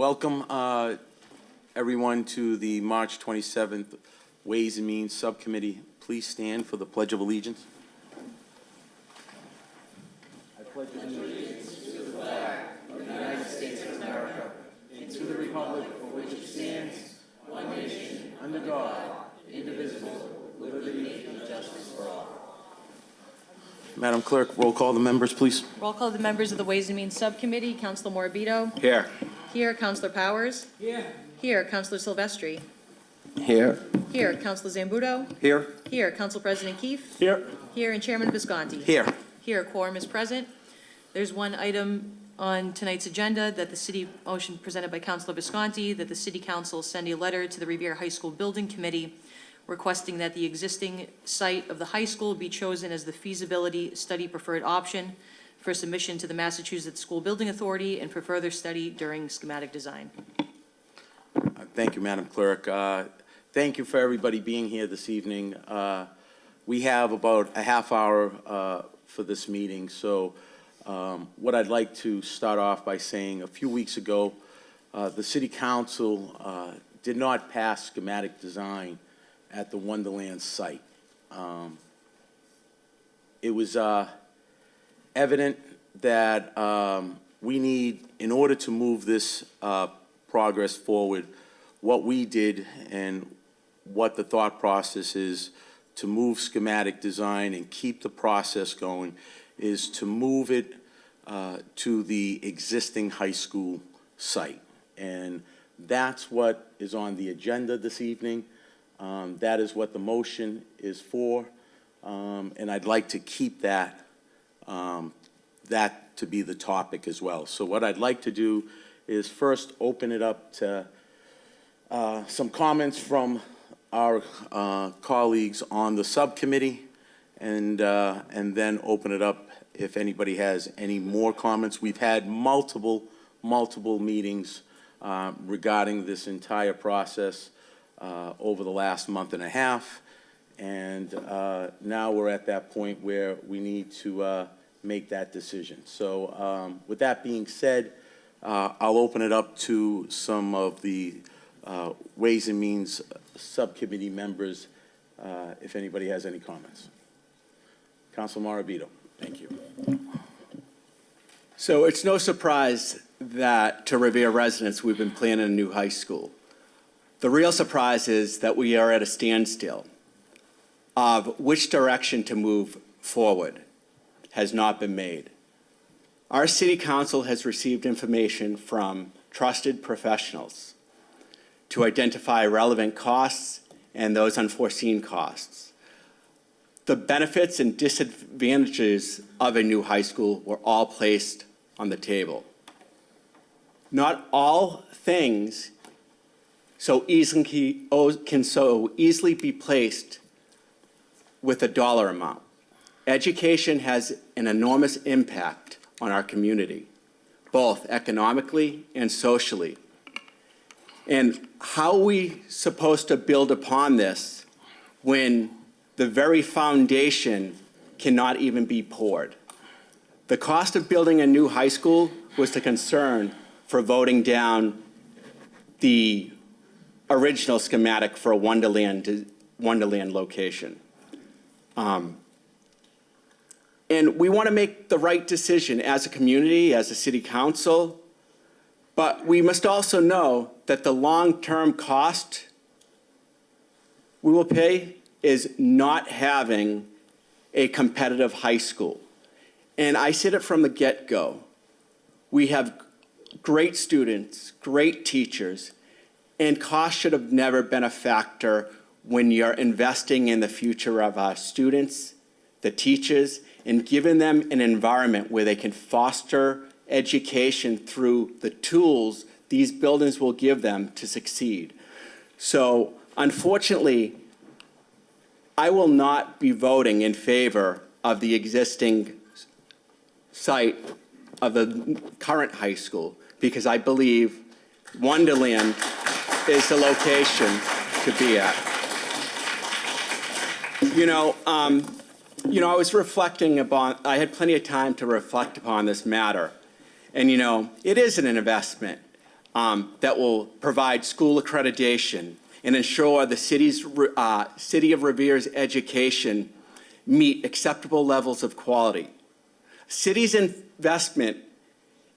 Welcome, everyone, to the March 27th Ways and Means Subcommittee. Please stand for the Pledge of Allegiance. I pledge allegiance to the flag of the United States of America and to the republic for which it stands, one nation, under God, indivisible, with liberty and justice for all. Madam Clerk, roll call the members, please. Roll call the members of the Ways and Means Subcommittee. Councilor Morabito. Here. Here. Councilor Powers. Here. Here. Councilor Silvestri. Here. Here. Councilor Zambuto. Here. Here. Council President Keefe. Here. Here. And Chairman Visconti. Here. Here. Quorum is present. There's one item on tonight's agenda that the city motion presented by Councilor Visconti, that the City Council send a letter to the Revere High School Building Committee requesting that the existing site of the high school be chosen as the feasibility study preferred option for submission to the Massachusetts School Building Authority and for further study during schematic design. Thank you, Madam Clerk. Thank you for everybody being here this evening. We have about a half hour for this meeting, so what I'd like to start off by saying, a few weeks ago, the City Council did not pass schematic design at the Wonderland site. It was evident that we need, in order to move this progress forward, what we did and what the thought process is to move schematic design and keep the process going is to move it to the existing high school site. And that's what is on the agenda this evening. That is what the motion is for, and I'd like to keep that to be the topic as well. So what I'd like to do is first open it up to some comments from our colleagues on the subcommittee, and then open it up if anybody has any more comments. We've had multiple meetings regarding this entire process over the last month and a half, and now we're at that point where we need to make that decision. So with that being said, I'll open it up to some of the Ways and Means Subcommittee members if anybody has any comments. Councilor Morabito, thank you. So it's no surprise that to Revere residents we've been planning a new high school. The real surprise is that we are at a standstill of which direction to move forward has not been made. Our City Council has received information from trusted professionals to identify relevant costs and those unforeseen costs. The benefits and disadvantages of a new high school were all placed on the table. Not all things can so easily be placed with a dollar amount. Education has an enormous impact on our community, both economically and socially. And how are we supposed to build upon this when the very foundation cannot even be poured? The cost of building a new high school was the concern for voting down the original schematic for a Wonderland location. And we want to make the right decision as a community, as a city council, but we must also know that the long-term cost we will pay is not having a competitive high school. And I said it from the get-go. We have great students, great teachers, and cost should have never been a factor when you're investing in the future of our students, the teachers, and giving them an environment where they can foster education through the tools these buildings will give them to succeed. So, unfortunately, I will not be voting in favor of the existing site of the current high school because I believe Wonderland is the location to be at. I was reflecting upon, I had plenty of time to reflect upon this matter. And, it is an investment. that will provide school accreditation and ensure the City of Revere's education meet acceptable levels of quality. City's investment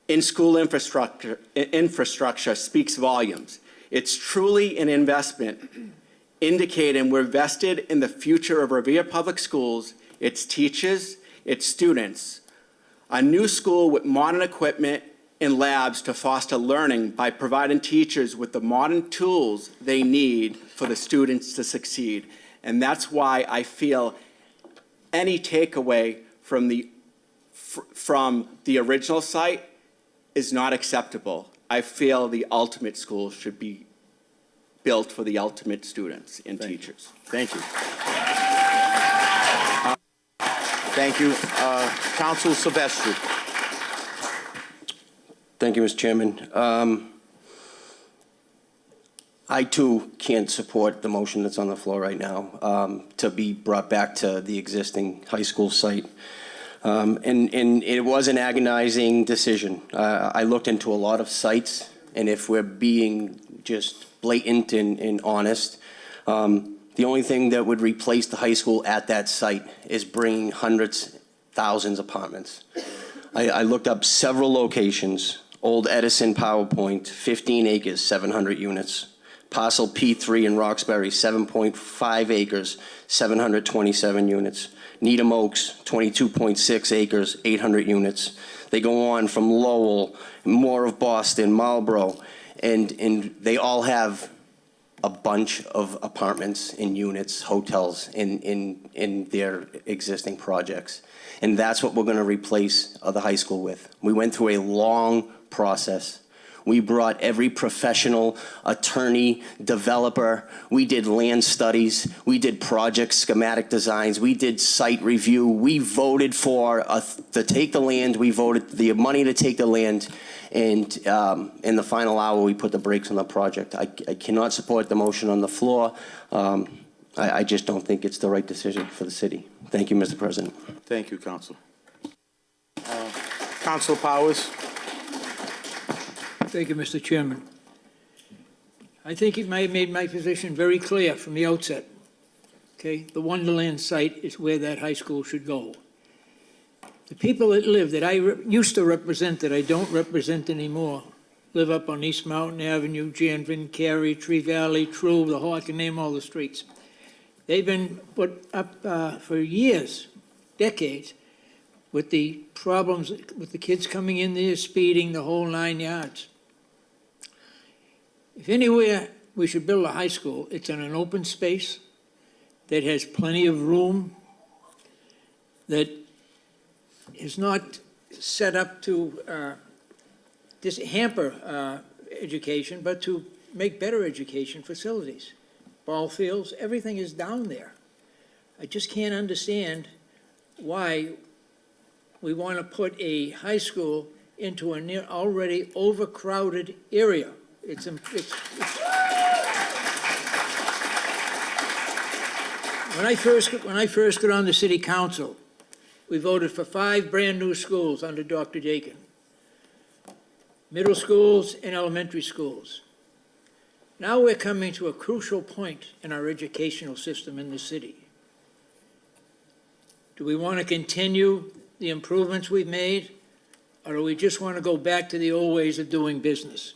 in school infrastructure speaks volumes. It's truly an investment indicating we're vested in the future of Revere Public Schools, its teachers, its students. A new school with modern equipment and labs to foster learning by providing teachers with the modern tools they need for the students to succeed. And that's why I feel any takeaway from the original site is not acceptable. I feel the ultimate school should be built for the ultimate students and teachers. Thank you. Thank you. Council Silvestri. Thank you, Mr. Chairman. I, too, can't support the motion that's on the floor right now to be brought back to the existing high school site. And it was an agonizing decision. I looked into a lot of sites, and if we're being just blatant and honest, the only thing that would replace the high school at that site is bringing hundreds, thousands of apartments. I looked up several locations. Old Edison PowerPoint, 15 acres, 700 units. Parcel P3 in Roxbury, 7.5 acres, 727 units. Needham Oaks, 22.6 acres, 800 units. They go on from Lowell, more of Boston, Marlboro, and they all have a bunch of apartments and units, hotels in their existing projects. And that's what we're going to replace the high school with. We went through a long process. We brought every professional, attorney, developer. We did land studies. We did project schematic designs. We did site review. We voted to take the land. We voted the money to take the land. And in the final hour, we put the brakes on the project. I cannot support the motion on the floor. I just don't think it's the right decision for the city. Thank you, Mr. President. Thank you, Council. Council Powers. Thank you, Mr. Chairman. I think it may have made my position very clear from the outset. Okay, the Wonderland site is where that high school should go. The people that live, that I used to represent, that I don't represent anymore, live up on East Mountain Avenue, Janvin, Cary, Tree Valley, True, the whole, I can name all the streets. They've been put up for years, decades, with the problems with the kids coming in there, speeding, the whole 9 yards. If anywhere we should build a high school, it's in an open space that has plenty of room, that is not set up to hamper education, but to make better education facilities. Ball fields, everything is down there. I just can't understand why we want to put a high school into an already overcrowded area. When I first got on the city council, we voted for 5 brand-new schools under Dr. Dakin. Middle schools and elementary schools. Now we're coming to a crucial point in our educational system in the city. Do we want to continue the improvements we've made, or do we just want to go back to the old ways of doing business?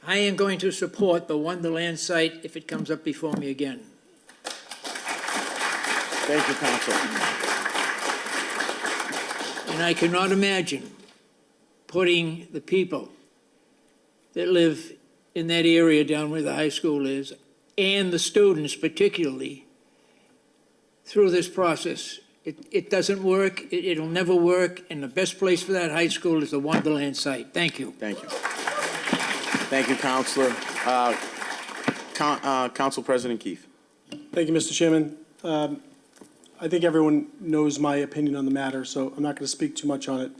I am going to support the Wonderland site if it comes up before me again. Thank you, Council. And I cannot imagine putting the people that live in that area down where the high school is, and the students particularly, through this process. It doesn't work, it'll never work, and the best place for that high school is the Wonderland site. Thank you. Thank you. Thank you, Councilor. Council President Keith. Thank you, Mr. Chairman. I think everyone knows my opinion on the matter, so I'm not going to speak too much on it.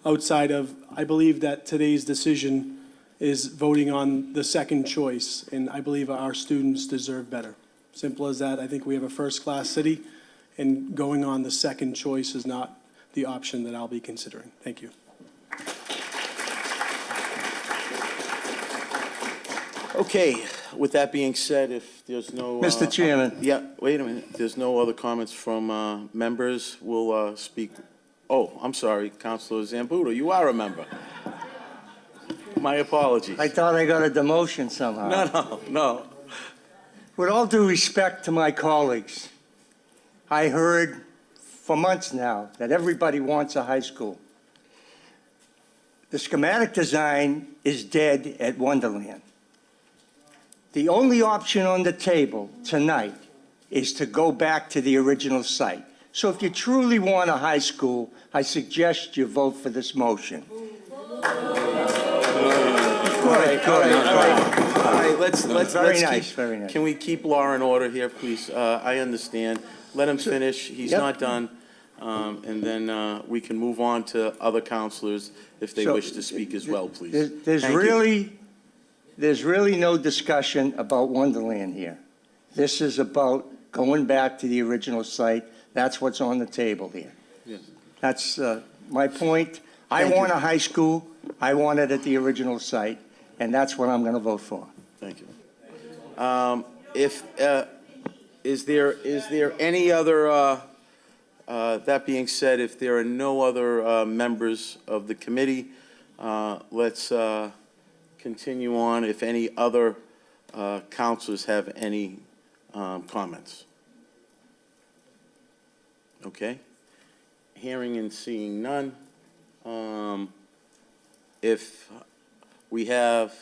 Outside of, I believe that today's decision is voting on the second choice, and I believe our students deserve better. Simple as that. I think we have a first-class city, and going on the second choice is not the option that I'll be considering. Thank you. Okay, with that being said, if there's no. Mr. Chairman. Yeah, wait a minute. If there's no other comments from members, we'll speak. Oh, I'm sorry, Councilor Zambudo, you are a member. My apologies. I thought I got a demotion somehow. No. With all due respect to my colleagues, I heard for months now that everybody wants a high school. The schematic design is dead at Wonderland. The only option on the table tonight is to go back to the original site. So if you truly want a high school, I suggest you vote for this motion. All right, let's Very keep- nice, very nice. Can we keep law and order here, please? I understand. Let him finish. He's Yep. not done. And then we can move on to other counselors if they So, wish to speak as well, please. There's Thank you. really no discussion about Wonderland here. This is about going back to the original site. That's what's on the table here. Yes. That's my point. I Thank you. want a high school. I want it at the original site, and that's what I'm going to vote for. Thank you. Is there any other, that being said, if there are no other members of the committee, let's continue on. If any other counselors have any comments. Okay. Hearing and seeing none. If we have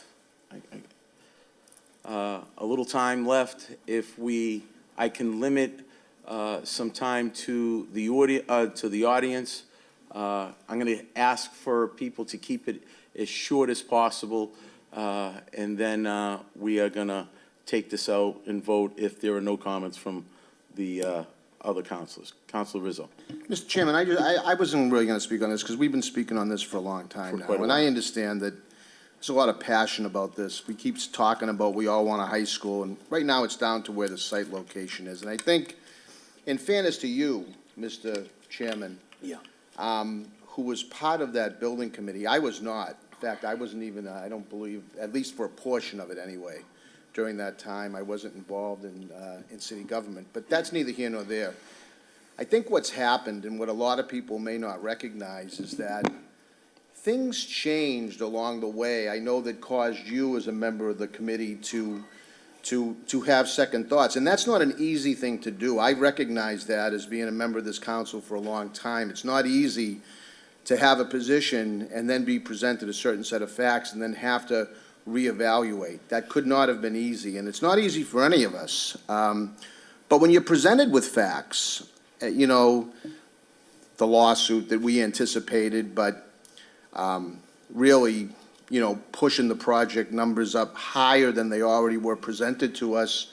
a little time left, I can limit some time to the audience. I'm going to ask for people to keep it as short as possible, and then we are going to take this out and vote if there are no comments from the other councilors. Councilor Rizzo. Mr. Chairman, I wasn't really going to speak on this because we've been speaking on this for a long time For now. quite a And while. I understand that there's a lot of passion about this. We keep talking about we all want a high school, and right now it's down to where the site location is. And I think, in fairness to you, Mr. Chairman, Yeah. who was part of that building committee, I was not. In fact, I wasn't even, I don't believe, at least for a portion of it anyway. During that time, I wasn't involved in city government, but that's neither here nor there. I think what's happened, and what a lot of people may not recognize, is that things changed along the way. I know that caused you as a member of the committee to have second thoughts, and that's not an easy thing to do. I recognize that as being a member of this council for a long time. It's not easy to have a position and then be presented a certain set of facts and then have to reevaluate. That could not have been easy, and it's not easy for any of us. But when you're presented with facts, you know, the lawsuit that we anticipated, but really, you know, pushing the project numbers up higher than they already were presented to us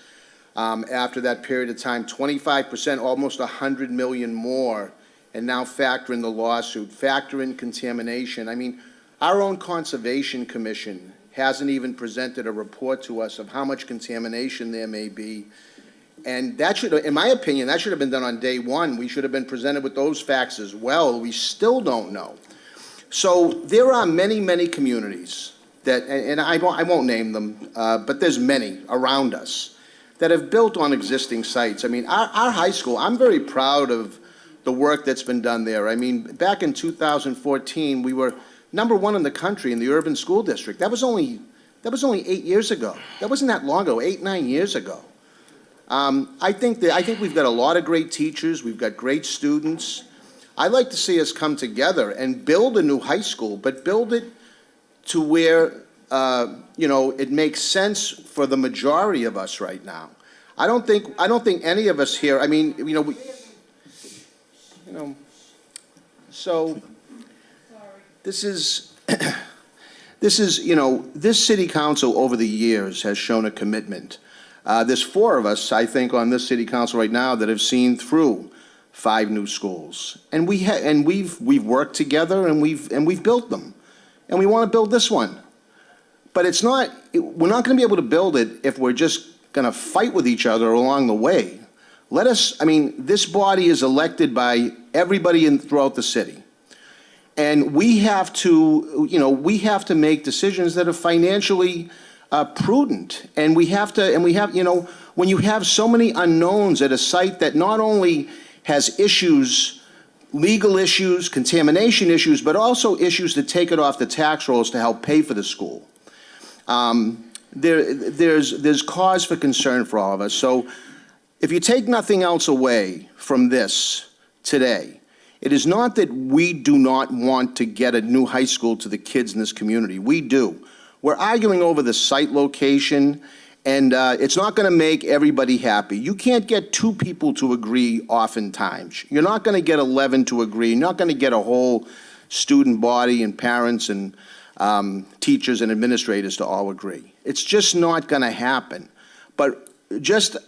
after that period of time, 25%, almost 100 million more, and now factor in the lawsuit, factor in contamination. I mean, our own Conservation Commission hasn't even presented a report to us of how much contamination there may be. And that should, in my opinion, that should have been done on day one. We should have been presented with those facts as well. We still don't know. So there are many, many communities that, and I won't name them, but there's many around us that have built on existing sites. I mean, our high school, I'm very proud of the work that's been done there. I mean, back in 2014, we were #1 in the country in the urban school district. That was only 8 years ago. That wasn't that long ago, 8, 9 years ago. I think we've got a lot of great teachers. We've got great students. I'd like to see us come together and build a new high school, but build it to where, you know, it makes sense for the majority of us right now. I don't think any of us here, I mean, you know, so this is, you know, this city council over the years has shown a commitment. There's 4 of us, I think, on this city council right now that have seen through 5 new schools, and we've worked together and we've built them, and we want to build this one. But we're not going to be able to build it if we're just going to fight with each other along the way. I mean, this body is elected by everybody throughout the city. And we have to, you know, we have to make decisions that are financially prudent. And we have, you know, when you have so many unknowns at a site that not only has issues, legal issues, contamination issues, but also issues to take it off the tax rolls to help pay for the school. There's cause for concern for all of us. So if you take nothing else away from this today, it is not that we do not want to get a new high school to the kids in this community. We do. We're arguing over the site location, and it's not going to make everybody happy. You can't get two people to agree oftentimes. You're not going to get 11 to agree. You're not going to get a whole student body and parents and teachers and administrators to all agree. It's just not going to happen. But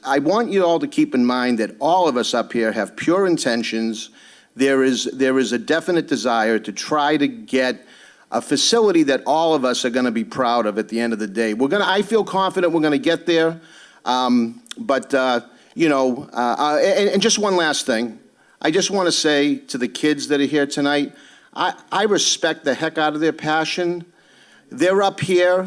I want you all to keep in mind that all of us up here have pure intentions. There is a definite desire to try to get a facility that all of us are going to be proud of at the end of the day. I feel confident we're going to get there. You know, and just one last thing. I just want to say to the kids that are here tonight, I respect the heck out of their passion. They're up here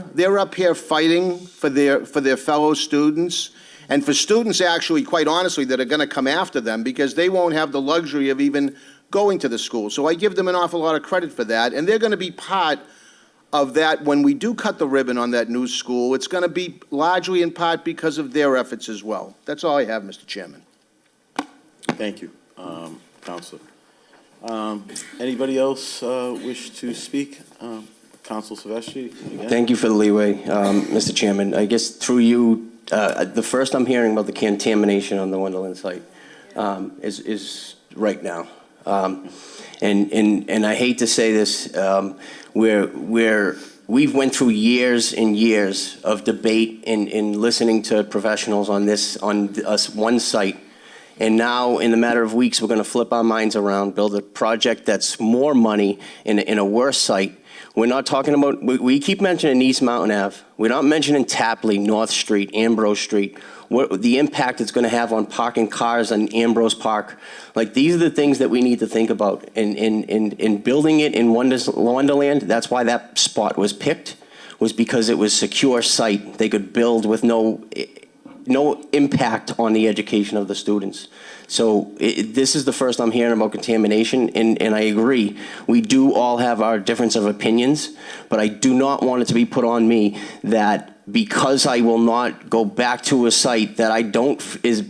fighting for their fellow students, and for students actually, quite honestly, that are going to come after them because they won't have the luxury of even going to the school. So I give them an awful lot of credit for that, and they're going to be part of that when we do cut the ribbon on that new school. It's going to be largely in part because of their efforts as well. That's all I have, Mr. Chairman. Thank you, Counselor. Anybody else wish to speak? Council Silvestri, again? Thank you for the leeway, Mr. Chairman. I guess through you, the first I'm hearing about the contamination on the Wonderland site is right now. And I hate to say this, we've went through years and years of debate and listening to professionals on this one site. And now, in a matter of weeks, we're going to flip our minds around, build a project that's more money in a worse site. We're not talking about, we keep mentioning East Mountain Ave. We're not mentioning Tapley, North Street, Ambrose Street, what the impact it's going to have on parking cars on Ambrose Park. Like, these are the things that we need to think about. In building it in Wonderland, that's why that spot was picked, was because it was a secure site. They could build with no impact on the education of the students. So this is the first I'm hearing about contamination, and I agree. We do all have our difference of opinions, but I do not want it to be put on me that because I will not go back to a site that I don't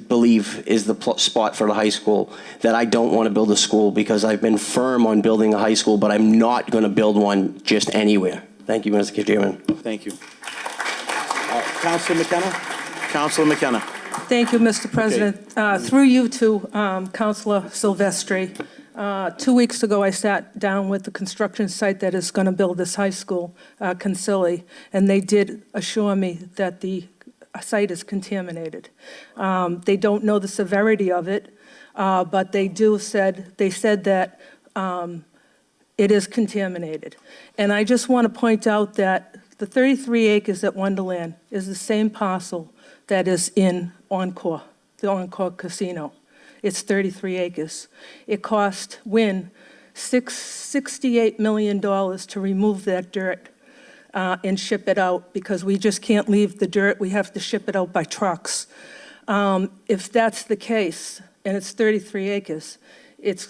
believe is the spot for the high school, that I don't want to build a school, because I've been firm on building a high school, but I'm not going to build one just anywhere. Thank you, Mr. Chairman. Thank you. Councilor McKenna? Councilor McKenna. Thank you, Mr. President. Through you to Councilor Silvestri. 2 weeks ago, I sat down with the construction site that is going to build this high school, Consili, and they did assure me that the site is contaminated. They don't know the severity of it, but they said that it is contaminated. And I just want to point out that the 33 acres at Wonderland is the same parcel that is in Encore, the Encore Casino. It's 33 acres. It cost Wynn $68 million to remove that dirt and ship it out, because we just can't leave the dirt. We have to ship it out by trucks. If that's the case, and it's 33 acres, and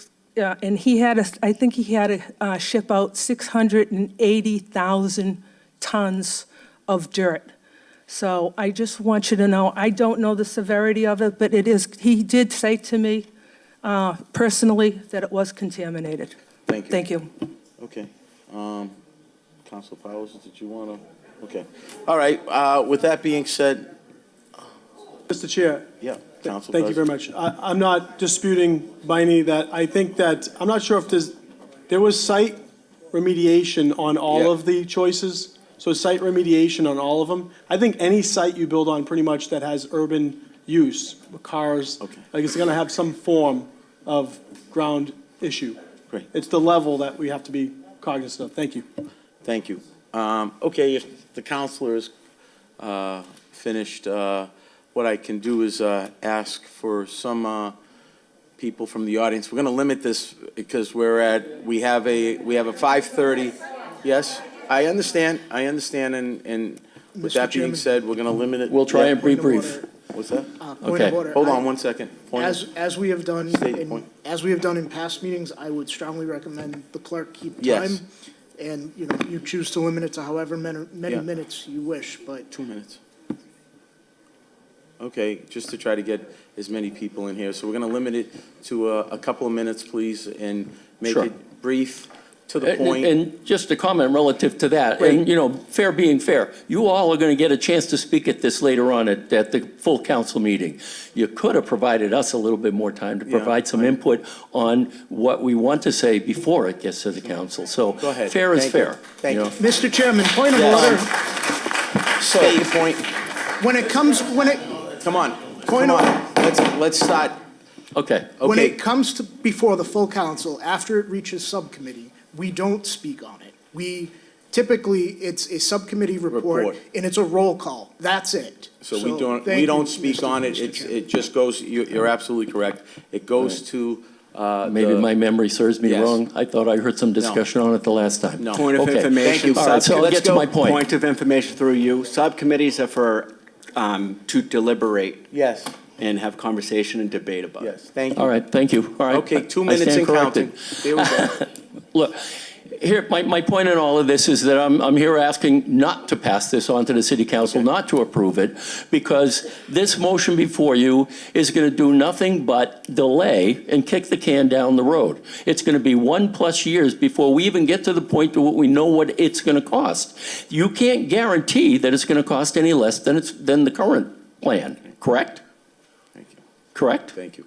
I think he had to ship out 680,000 tons of dirt. So I just want you to know, I don't know the severity of it, but he did say to me personally that it was contaminated. Thank you. Thank you. Okay. Councilor Powers, did you want to? Okay. All right. With that being said, Mr. Chair. yeah, Council Thank you very much. I'm not disputing by any that. I think that, I'm not sure if there was site remediation on all of the choices. So site remediation on all of them. I think any site you build on pretty much that has urban use, cars, like it's going to have some form of ground issue. Great. It's the level that we have to be cognizant of. Thank you. Thank you. Okay, if the councilor is finished, what I can do is ask for some people from the audience. We're going to limit this because we have a 5:30. Yes, I understand, and With Mr. that being Chairman. said, we're going to limit it. We'll try and be Point of brief. order. What's that? Point Okay. of order. Hold on 1 second. Point of- As we have done, State point. as we have done in past meetings, I would strongly recommend the clerk keep Yes. time. And, you choose to limit it to however many Yeah. minutes you wish, but 2 minutes. Okay, just to try to get as many people in here. So we're going to limit it to a couple of minutes, please, and make Sure. it brief, to the point. And just a comment relative to that, Great. and, fair being fair, you all are going to get a chance to speak at this later on at the full council meeting. You could have provided us a little bit more time to Yeah, provide some right. input on what we want to say before it gets to the council. So Go ahead. fair is Thank you. fair. Thank you. Mr. Chairman, point of Yes. order. State your point. When it comes, Come on. Point Come of- on. Let's start. Okay. when Okay. it comes to before the full council, after it reaches subcommittee, we don't speak on it. Typically, it's a subcommittee report, Report. and it's a roll call. That's it. So thank we you, don't speak Mr. on it. Mr. Chairman. It just goes, you're absolutely correct. It goes to, Maybe the- my memory serves me Yes. wrong. I thought I heard some discussion on it the last time. No. Point of Okay. information. Thank you. All right, so I'll Let's get to go. my point. Point of information through you. Subcommittees are for, to deliberate Yes, and have conversation and debate about it. yes, thank you. All right, thank you. All right. Okay, 2 I minutes stand and counting. corrected. There we go. Look, here, my point in all of this is that I'm here asking not to pass this on to the city council, not to approve it, because this motion before you is going to do nothing but delay and kick the can down the road. It's going to be 1+ years before we even get to the point to what we know what it's going to cost. You can't guarantee that it's going to cost any less than the current plan, correct? Thank you. Correct? Thank you.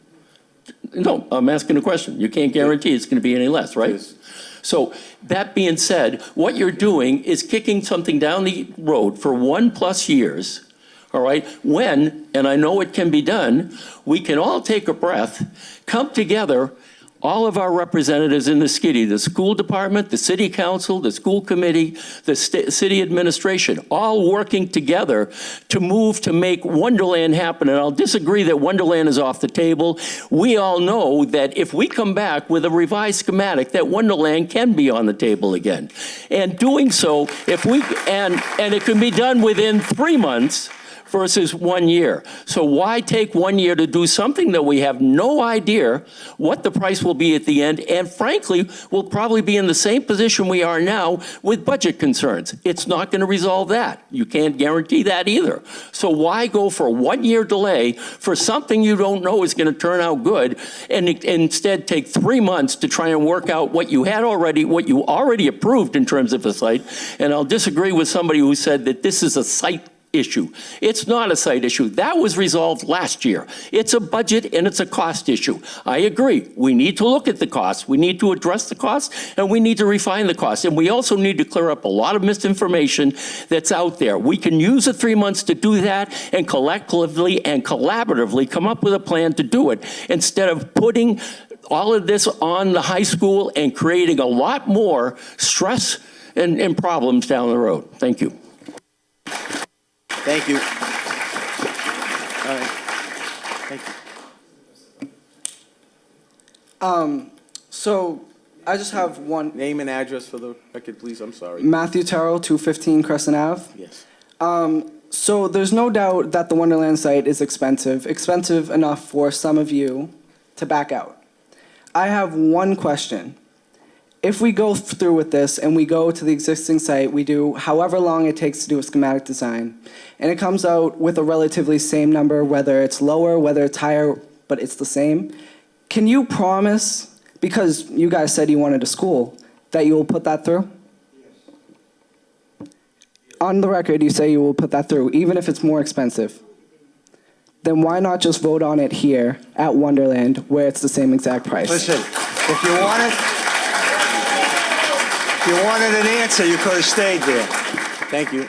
No, I'm asking a question. You can't guarantee it's going to be any less, right? Yes. So that being said, what you're doing is kicking something down the road for 1+ years, all right? When, and I know it can be done, we can all take a breath, come together, all of our representatives in the city, the school department, the city council, the school committee, the city administration, all working together to move to make Wonderland happen. And I'll disagree that Wonderland is off the table. We all know that if we come back with a revised schematic, that Wonderland can be on the table again. And doing so, and it can be done within 3 months, versus 1 year. So why take 1 year to do something that we have no idea what the price will be at the end, and frankly, we'll probably be in the same position we are now with budget concerns. It's not going to resolve that. You can't guarantee that either. So why go for a 1 year delay for something you don't know is going to turn out good, and instead take 3 months to try and work out what you already approved in terms of a site? And I'll disagree with somebody who said that this is a site issue. It's not a site issue. That was resolved last year. It's a budget and it's a cost issue. I agree. We need to look at the costs. We need to address the costs, and we need to refine the costs. And we also need to clear up a lot of misinformation that's out there. We can use the 3 months to do that and collectively and collaboratively come up with a plan to do it, instead of putting all of this on the high school and creating a lot more stress and problems down the road. Thank you. Thank you. All right. Thank you. So I just have one. Name and address for the record, please. I'm sorry. Matthew Terrell, 215 Crescent Ave. Yes. So there's no doubt that the Wonderland site is expensive enough for some of you to back out. I have one question. If we go through with this and we go to the existing site, we do however long it takes to do a schematic design, and it comes out with a relatively same number, whether it's lower, whether it's higher, but it's the same, can you promise, because you guys said you wanted a school, that you will put that through? On the record, you say you will put that through, even if it's more expensive. Then why not just vote on it here at Wonderland, where it's the same exact price? Listen, if you wanted an answer, you could have stayed there. Thank you.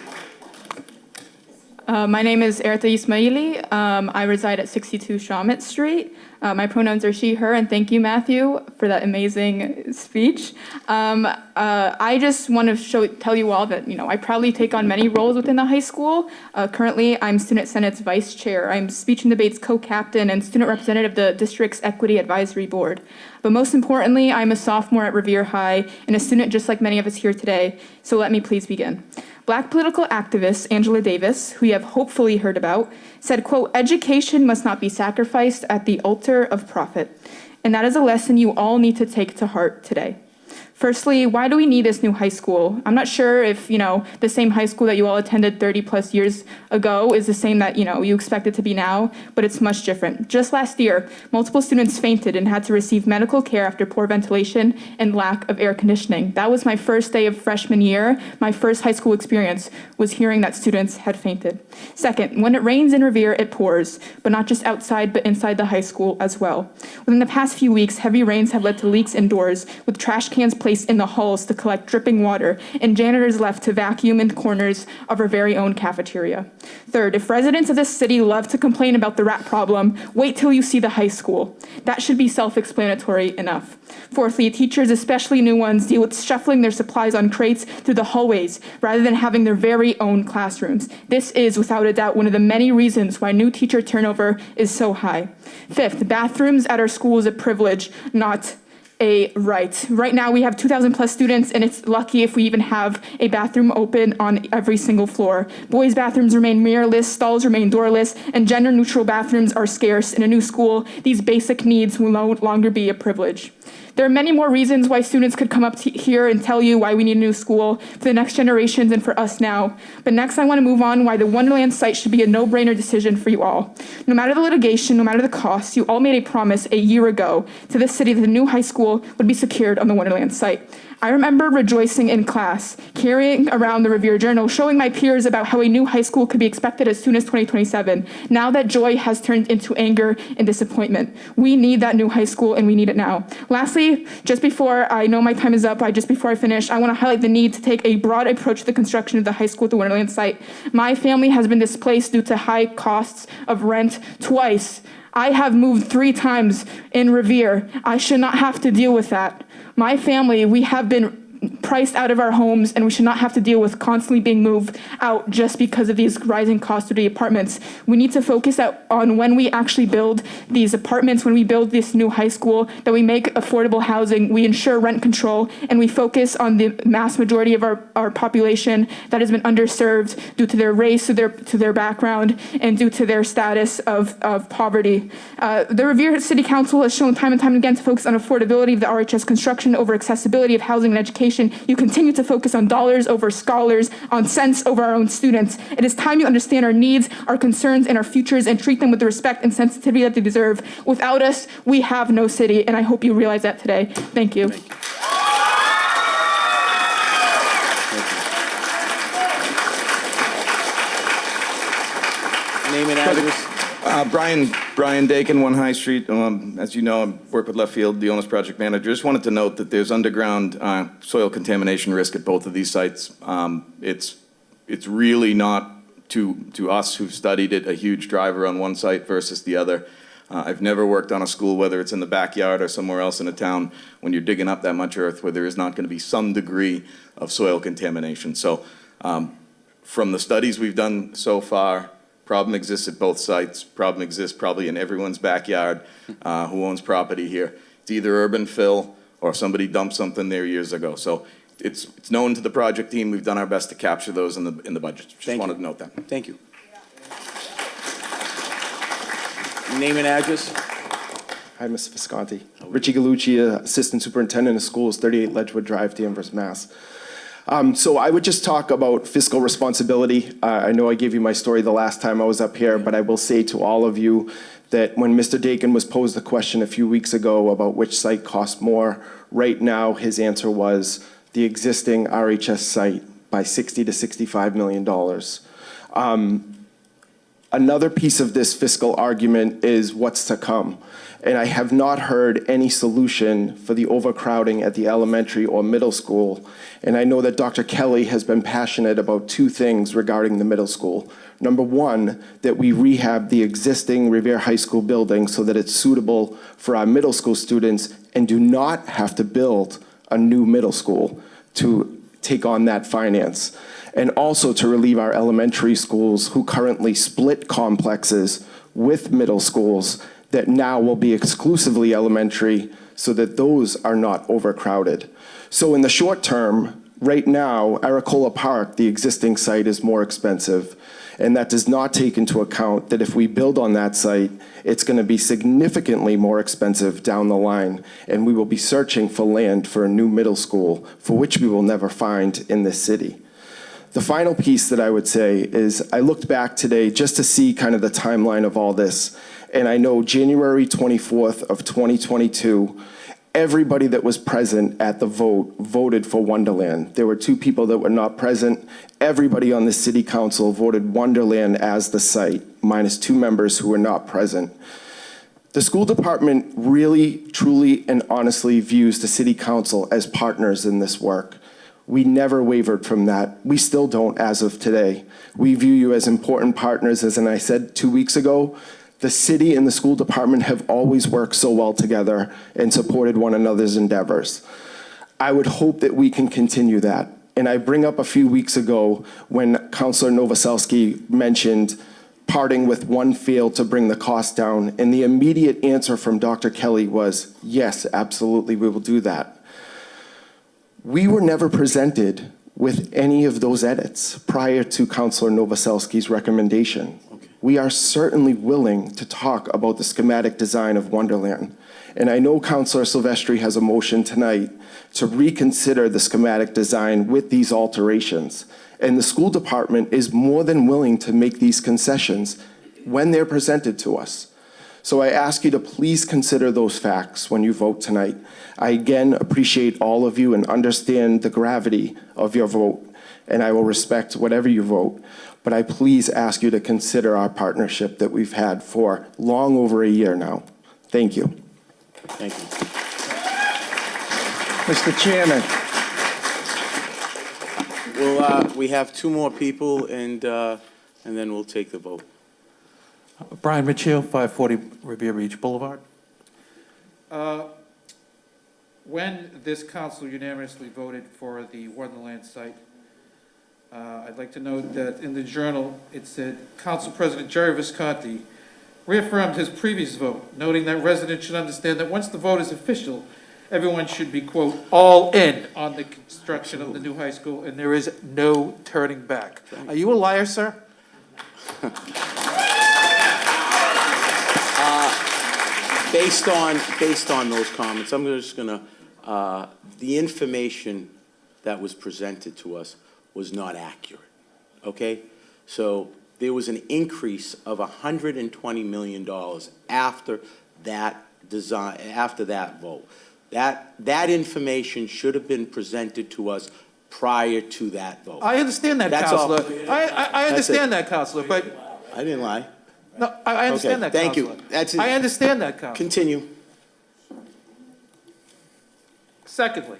My name is Erta Ismaili. I reside at 62 Shawmut Street. My pronouns are she, her, and thank you, Matthew, for that amazing speech. I just want to tell you all that, I proudly take on many roles within the high school. Currently, I'm Student Senate's vice chair. I'm speech and debates co-captain and student representative of the district's Equity Advisory Board. But most importantly, I'm a sophomore at Revere High and a student just like many of us here today. So let me please begin. Black political activist Angela Davis, who you have hopefully heard about, said, quote, "Education must not be sacrificed at the altar of profit." And that is a lesson you all need to take to heart today. Firstly, why do we need this new high school? I'm not sure if, the same high school that you all attended 30 plus years ago is the same that, you expect it to be now, but it's much different. Just last year, multiple students fainted and had to receive medical care after poor ventilation and lack of air conditioning. That was my first day of freshman year. My first high school experience was hearing that students had fainted. Second, when it rains in Revere, it pours, but not just outside, but inside the high school as well. Within the past few weeks, heavy rains have led to leaks indoors, with trash cans placed in the halls to collect dripping water, and janitors left to vacuum in corners of our very own cafeteria. Third, if residents of this city love to complain about the rat problem, wait till you see the high school. That should be self-explanatory enough. Fourthly, teachers, especially new ones, deal with shuffling their supplies on crates through the hallways rather than having their very own classrooms. This is, without a doubt, one of the many reasons why new teacher turnover is so high. Fifth, bathrooms at our school is a privilege, not a right. Right now we have 2,000 plus students, and it's lucky if we even have a bathroom open on every single floor. Boys' bathrooms remain mirrorless, stalls remain doorless, and gender-neutral bathrooms are scarce. In a new school, these basic needs will no longer be a privilege. There are many more reasons why students could come up here and tell you why we need a new school for the next generations and for us now. But next, I want to move on why the Wonderland site should be a no-brainer decision for you all. No matter the litigation, no matter the cost, you all made a promise a year ago to this city that the new high school would be secured on the Wonderland site. I remember rejoicing in class, carrying around the Revere Journal, showing my peers about how a new high school could be expected as soon as 2027. Now that joy has turned into anger and disappointment. We need that new high school, and we need it now. Lastly, just before I know my time is up, before I finish, I want to highlight the need to take a broad approach to the construction of the high school at the Wonderland site. My family has been displaced due to high costs of rent twice. I have moved 3 times in Revere. I should not have to deal with that. My family, we have been priced out of our homes, and we should not have to deal with constantly being moved out just because of these rising costs of the apartments. We need to focus on when we actually build these apartments, when we build this new high school, that we make affordable housing, we ensure rent control, and we focus on the mass majority of our population that has been underserved due to their race, to their background, and due to their status of poverty. The Revere City Council has shown time and time again to focus on affordability of the RHS construction over accessibility of housing and education. You continue to focus on dollars over scholars, on cents over our own students. It is time you understand our needs, our concerns, and our futures, and treat them with the respect and sensitivity that they deserve. Without us, we have no city, and I hope you realize that today. Thank you. Name and address. Brian Dakin, 1 High Street. As you know, I work with Left Field, the owner's project manager. Just wanted to note that there's underground soil contamination risk at both of these sites. It's really not, to us who've studied it, a huge driver on one site versus the other. I've never worked on a school, whether it's in the backyard or somewhere else in a town, when you're digging up that much earth, where there is not going to be some degree of soil contamination. So from the studies we've done so far, problem exists at both sites. Problem exists probably in everyone's backyard who owns property here. It's either urban fill or somebody dumped something there years ago. So it's known to the project team. We've done our best to capture those in the budget. Just wanted to note that. Thank you. Name and address. Hi, Mr. Visconti. Richie Gallucci, Assistant Superintendent of Schools, 38 Ledgewood Drive, Danvers, Mass. So I would just talk about fiscal responsibility. I know I gave you my story the last time I was up here, but I will say to all of you that when Mr. Dakin was posed the question a few weeks ago about which site costs more, right now his answer was the existing RHS site by $60 to $65 million. Another piece of this fiscal argument is what's to come. And I have not heard any solution for the overcrowding at the elementary or middle school. And I know that Dr. Kelly has been passionate about 2 things regarding the middle school. Number 1, that we rehab the existing Revere High School building so that it's suitable for our middle school students and do not have to build a new middle school to take on that finance. And also to relieve our elementary schools who currently split complexes with middle schools that now will be exclusively elementary so that those are not overcrowded. So in the short term, Right now, Aracola Park, the existing site, is more expensive, and that does not take into account that if we build on that site, it's going to be significantly more expensive down the line, and we will be searching for land for a new middle school, for which we will never find in this city. The final piece that I would say is I looked back today just to see kind of the timeline of all this, and I know January 24th of 2022, everybody that was present at the vote voted for Wonderland. There were 2 people that were not present. Everybody on the city council voted Wonderland as the site, minus 2 members who were not present. The school department really, truly, and honestly views the city council as partners in this work. We never wavered from that. We still don't as of today. We view you as important partners, as I said 2 weeks ago. The city and the school department have always worked so well together and supported one another's endeavors. I would hope that we can continue that. And I bring up a few weeks ago when Councilor Novoselsky mentioned parting with one field to bring the cost down, and the immediate answer from Dr. Kelly was, yes, absolutely, we will do that. We were never presented with any of those edits prior to Councilor Novoselsky's recommendation. We are certainly willing to talk about the schematic design of Wonderland. And I know Councilor Silvestri has a motion tonight to reconsider the schematic design with these alterations. And the school department is more than willing to make these concessions when they're presented to us. So I ask you to please consider those facts when you vote tonight. I again appreciate all of you and understand the gravity of your vote, and I will respect whatever you vote. But I please ask you to consider our partnership that we've had for long over a year now. Thank you. Thank you. Mr. Chairman. We have 2 more people, and then we'll take the vote. Brian Miccio, 540 Riviera Beach Boulevard. When this council unanimously voted for the Wonderland site, I'd like to note that in the journal, it said, Council President Jerry Visconti reaffirmed his previous vote, noting that residents should understand that once the vote is official, everyone should be, quote, all in on the construction of the new high school, and there is no turning back. Are you a liar, sir? Based on those comments, I'm just gonna, the information that was presented to us was not accurate, okay? So there was an increase of $120 million after that design, after that vote. That information should have been presented to us prior to that vote. I understand that, That's all. Counselor. I understand that, Counselor, but... I didn't lie. No, I understand that, Thank Counselor. you. That's it. I understand that, Counselor. Continue. Secondly,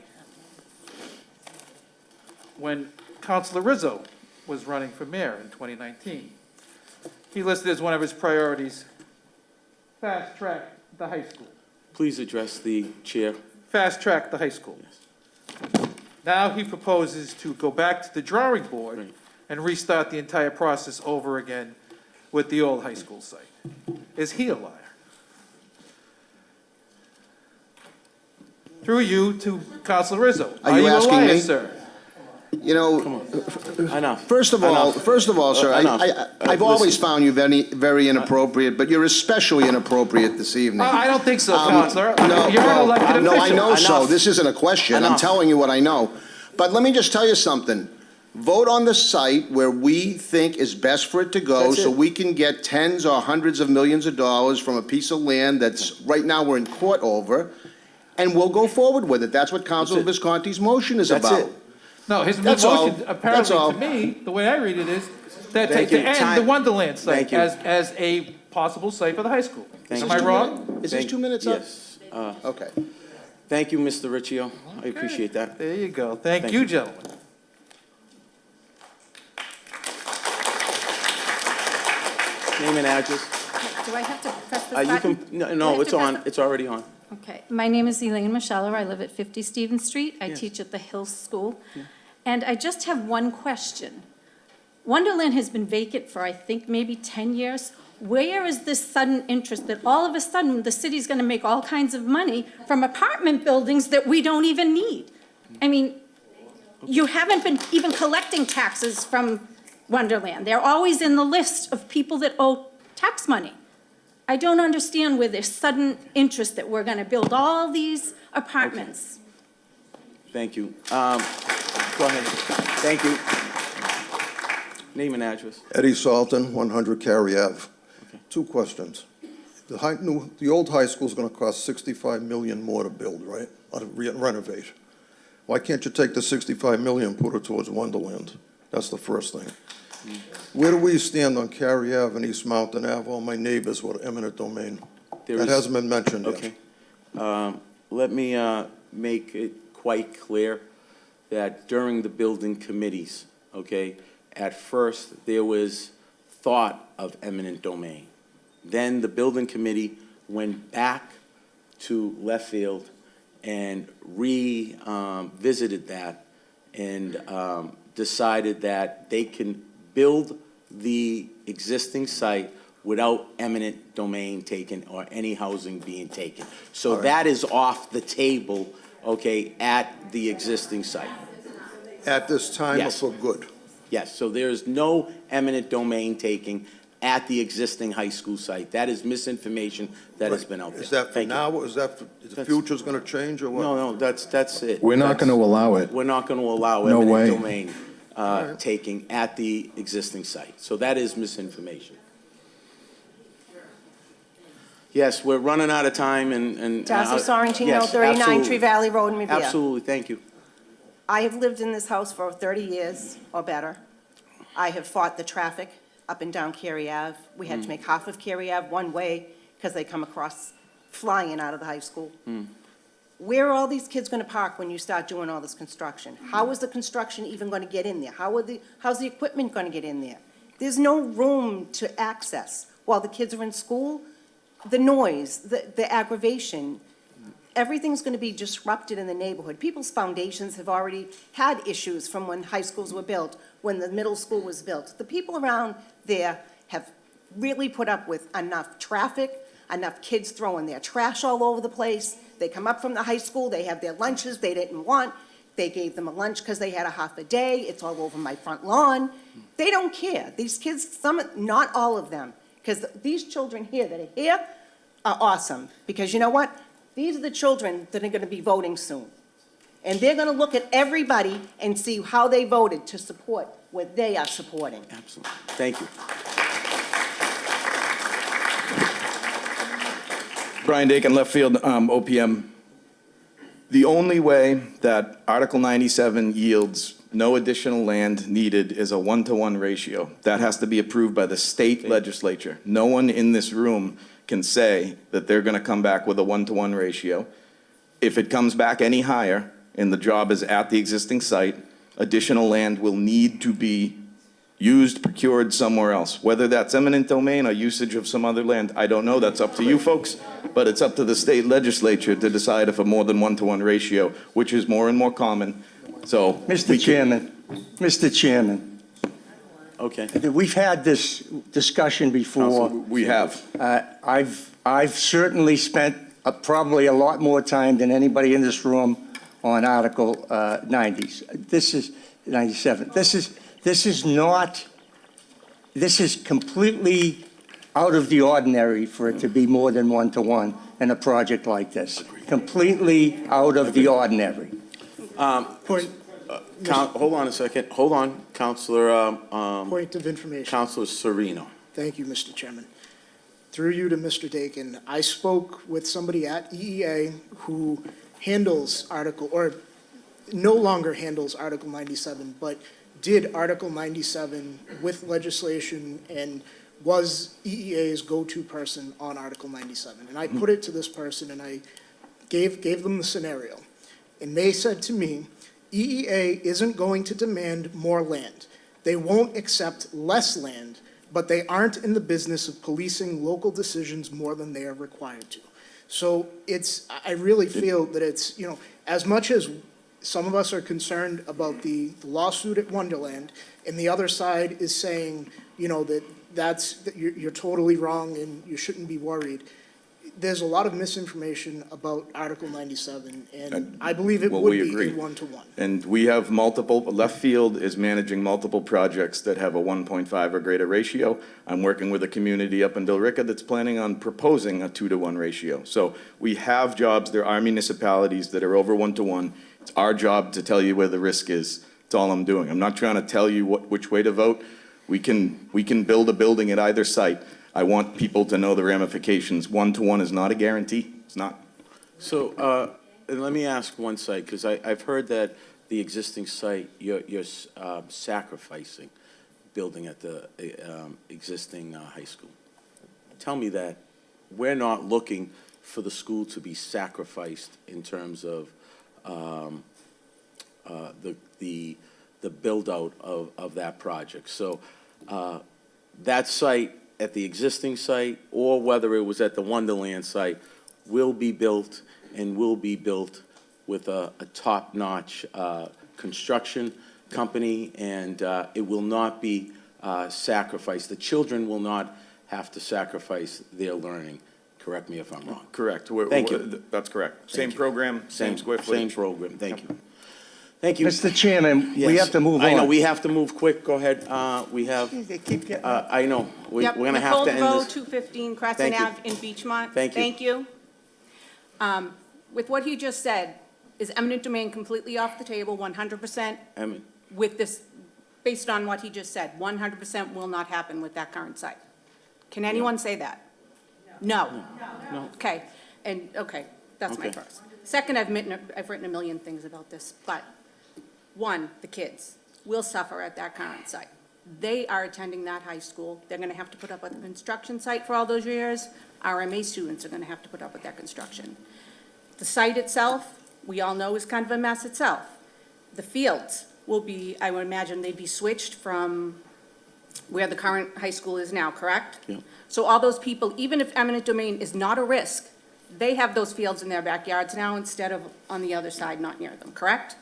when Councilor Rizzo was running for mayor in 2019, he listed as one of his priorities, fast-track the high school. Please address the chair. Fast-track the high school. Yes. Now he proposes to go back to the drawing board Right. and restart the entire process over again with the old high school site. Is he a liar? Through you to Councilor Rizzo. Are you a asking liar, me? sir? You know, Enough. first of all, sir, Enough. I've always found you very, very inappropriate, but you're especially inappropriate this evening. I don't think so, Counselor. No, You're an elected official. no, I know so. Enough. This isn't a question. I'm Enough. telling you what I know. But let me just tell you something. Vote on the site where we think is best for it to go, That's so it. we can get tens or hundreds of millions of dollars from a piece of land that's, right now, we're in court over, and we'll go forward with it. That's what Councilor That's it. Visconti's motion is That's about. it. No, his That's all. motion, That's apparently all. to me, the way I read it is that Thank to you. end Time. the Wonderland site Thank you. as a possible site for the high school. Thank Am you. I wrong? Is this 2 minutes up? Yes. Okay. Thank you, Mr. Riccio. I appreciate that. There you go. Thank Thank you, you. gentlemen. Name and address. Do I have to press this You button? can, Do I no, have it's to press on. It's already on. Okay, my name is Elaine Micheller. I live at 50 Stevens Street. I Yes. teach at the Hills School. And I just have one question. Wonderland has been vacant for, I think, maybe 10 years. Where is this sudden interest that all of a sudden the city's going to make all kinds of money from apartment buildings that we don't even need? I mean, You haven't been even collecting taxes from Wonderland. They're always in the list of people that owe tax money. I don't understand where there's sudden interest that we're gonna build all these apartments. Thank you. Go ahead. Thank you. Name and address. Eddie Salton, 100 Cary Ave. Two questions. The old high school's gonna cost 65 million more to build, right? Or to renovate. Why can't you take the 65 million and put it towards Wonderland? That's the first thing. Where do we stand on Cary Ave and East Mountain Ave? All my neighbors with eminent domain. That hasn't been mentioned yet. Okay. Let me make it quite clear that during the building committees, okay, at first there was thought of eminent domain. Then the building committee went back to left field and revisited that and decided that they can build the existing site without eminent domain taken or any housing being taken. So that is off the table, okay, at the existing site. At this time or Yes. for good? Yes, so there's no eminent domain taking at the existing high school site. That is misinformation that has been out there. Is that for Thank you. now, or is that, the future's gonna change, or what? No, that's it. We're not going to allow it. We're not going to allow No way. eminent domain taking at the existing site. So that is misinformation. Yes, we're running out of time and. Darcy Sorrentino, yes, 39 absolutely. Tree Valley Road, Mebea. Absolutely, thank you. I have lived in this house for 30 years or better. I have fought the traffic up and down Cary Ave. We had to make half of Cary Ave one way because they come across flying out of the high school. Where are all these kids going to park when you start doing all this construction? How is the construction even going to get in there? How's the equipment going to get in there? There's no room to access while the kids are in school. The noise, the aggravation, everything's going to be disrupted in the neighborhood. People's foundations have already had issues from when high schools were built, when the middle school was built. The people around there have really put up with enough traffic, enough kids throwing their trash all over the place. They come up from the high school, they have their lunches they didn't want. They gave them a lunch because they had a half a day. It's all over my front lawn. They don't care. These kids, not all of them, because these children here that are here are awesome. Because you know what? These are the children that are going to be voting soon. And they're going to look at everybody and see how they voted to support what they are supporting. Absolutely. Thank you. Brian Dakin, left field, OPM. The only way that Article 97 yields no additional land needed is a 1-to-1 ratio. That has to be approved by the state legislature. No one in this room can say that they're going to come back with a 1-to-1 ratio. If it comes back any higher and the job is at the existing site, additional land will need to be used, procured somewhere else. Whether that's eminent domain or usage of some other land, I don't know. That's up to you folks. But it's up to the state legislature to decide if a more than 1-to-1 ratio, which is more and more common. So, Mr. Chairman, Okay. we've had this discussion before. we have. I've certainly spent probably a lot more time than anybody in this room on Article 90s. This is 97. This is completely out of the ordinary for it to be more than 1-to-1 in a project like this. Completely out of the ordinary. Hold on a second. Hold on, Counselor. Point of information. Counselor Sereno. Thank you, Mr. Chairman. Through you to Mr. Dakin, I spoke with somebody at EEA who handles or no longer handles Article 97, but did Article 97 with legislation and was EEA's go-to person on Article 97. And I put it to this person and I gave them the scenario. And they said to me, EEA isn't going to demand more land. They won't accept less land, but they aren't in the business of policing local decisions more than they are required to. So I really feel that it's, as much as some of us are concerned about the lawsuit at Wonderland, and the other side is saying, that you're totally wrong and you shouldn't be worried. there's a lot of misinformation about Article 97, and I believe it Well, would we be agree. a one-to-one. And we have multiple, left field is managing multiple projects that have a 1.5 or greater ratio. I'm working with a community up in Billerica that's planning on proposing a 2-to-1 ratio. So we have jobs, there are municipalities that are over 1-to-1. It's our job to tell you where the risk is. That's all I'm doing. I'm not trying to tell you which way to vote. We can build a building at either site. I want people to know the ramifications. 1-to-1 is not a guarantee. It's not. So, and let me ask one site, because I've heard that the existing site, you're sacrificing building at the existing high school. Tell me that we're not looking for the school to be sacrificed in terms of the build-out of that project. So that site at the existing site, or whether it was at the Wonderland site, will be built and will be built with a top-notch construction company, and it will not be sacrificed. The children will not have to sacrifice their learning. Correct me if I'm wrong. Correct. Thank you. That's correct. Thank Same you. program, same square footage. Same program, thank you. Thank you. Mr. Chairman, we Yes. have to move on. I know, we have to move quick, go ahead. We have, They keep getting. I know, we're Yep, gonna have Nicole to end DeVoe, this. 215 Crescent Thank you. Ave in Beechmont. Thank you. Thank you. With what he just said, is eminent domain completely off the table, 100%? I mean, With this, based on what he just said, 100% will not happen with that current site. Can anyone say that? No. No. Okay, okay, that's my Okay. first. Second, I've written a million things about this, but, one, the kids will suffer at that current site. They are attending that high school. They're gonna have to put up with the construction site for all those years. Our MA students are gonna have to put up with that construction. The site itself, we all know, is kind of a mess itself. The fields will be, I would imagine they'd be switched from where the current high school is now, correct? Yeah. So all those people, even if eminent domain is not a risk, they have those fields in their backyards now instead of on the other side, not near them, correct?